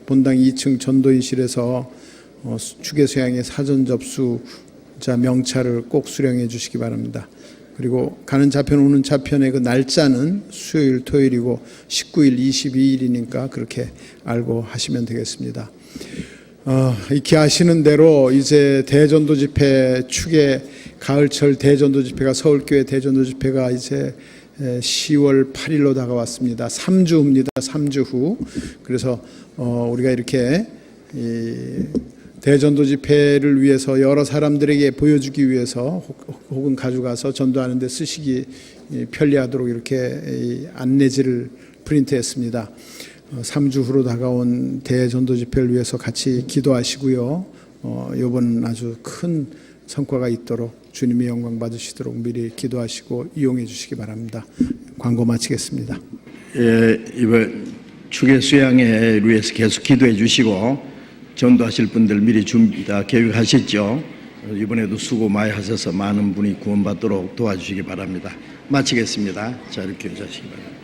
본당 2층 전도인실에서 추계 수양회 사전 접수자 명찰을 꼭 수령해 주시기 바랍니다. 그리고 가는 차편 오는 차편의 그 날짜는 수요일 토요일이고 19일 22일이니까 그렇게 알고 하시면 되겠습니다. 익히 아시는 대로 이제 대전도 집회 추계 가을철 대전도 집회가 서울교회 대전도 집회가 이제 10월 8일로 다가왔습니다. 3주 후입니다. 3주 후. 그래서 우리가 이렇게 대전도 집회를 위해서 여러 사람들에게 보여주기 위해서 혹은 가져가서 전도하는 데 쓰시기 편리하도록 이렇게 안내지를 프린트했습니다. 3주 후로 다가온 대전도 집회를 위해서 같이 기도하시고요. 이번 아주 큰 성과가 있도록 주님의 영광 받으시도록 미리 기도하시고 이용해 주시기 바랍니다. 광고 마치겠습니다. 이번 추계 수양회를 위해서 계속 기도해 주시고 전도하실 분들 미리 다 계획하셨죠? 이번에도 수고 많이 하셔서 많은 분이 구원받도록 도와주시기 바랍니다. 마치겠습니다. 자, 이렇게 하시기 바랍니다.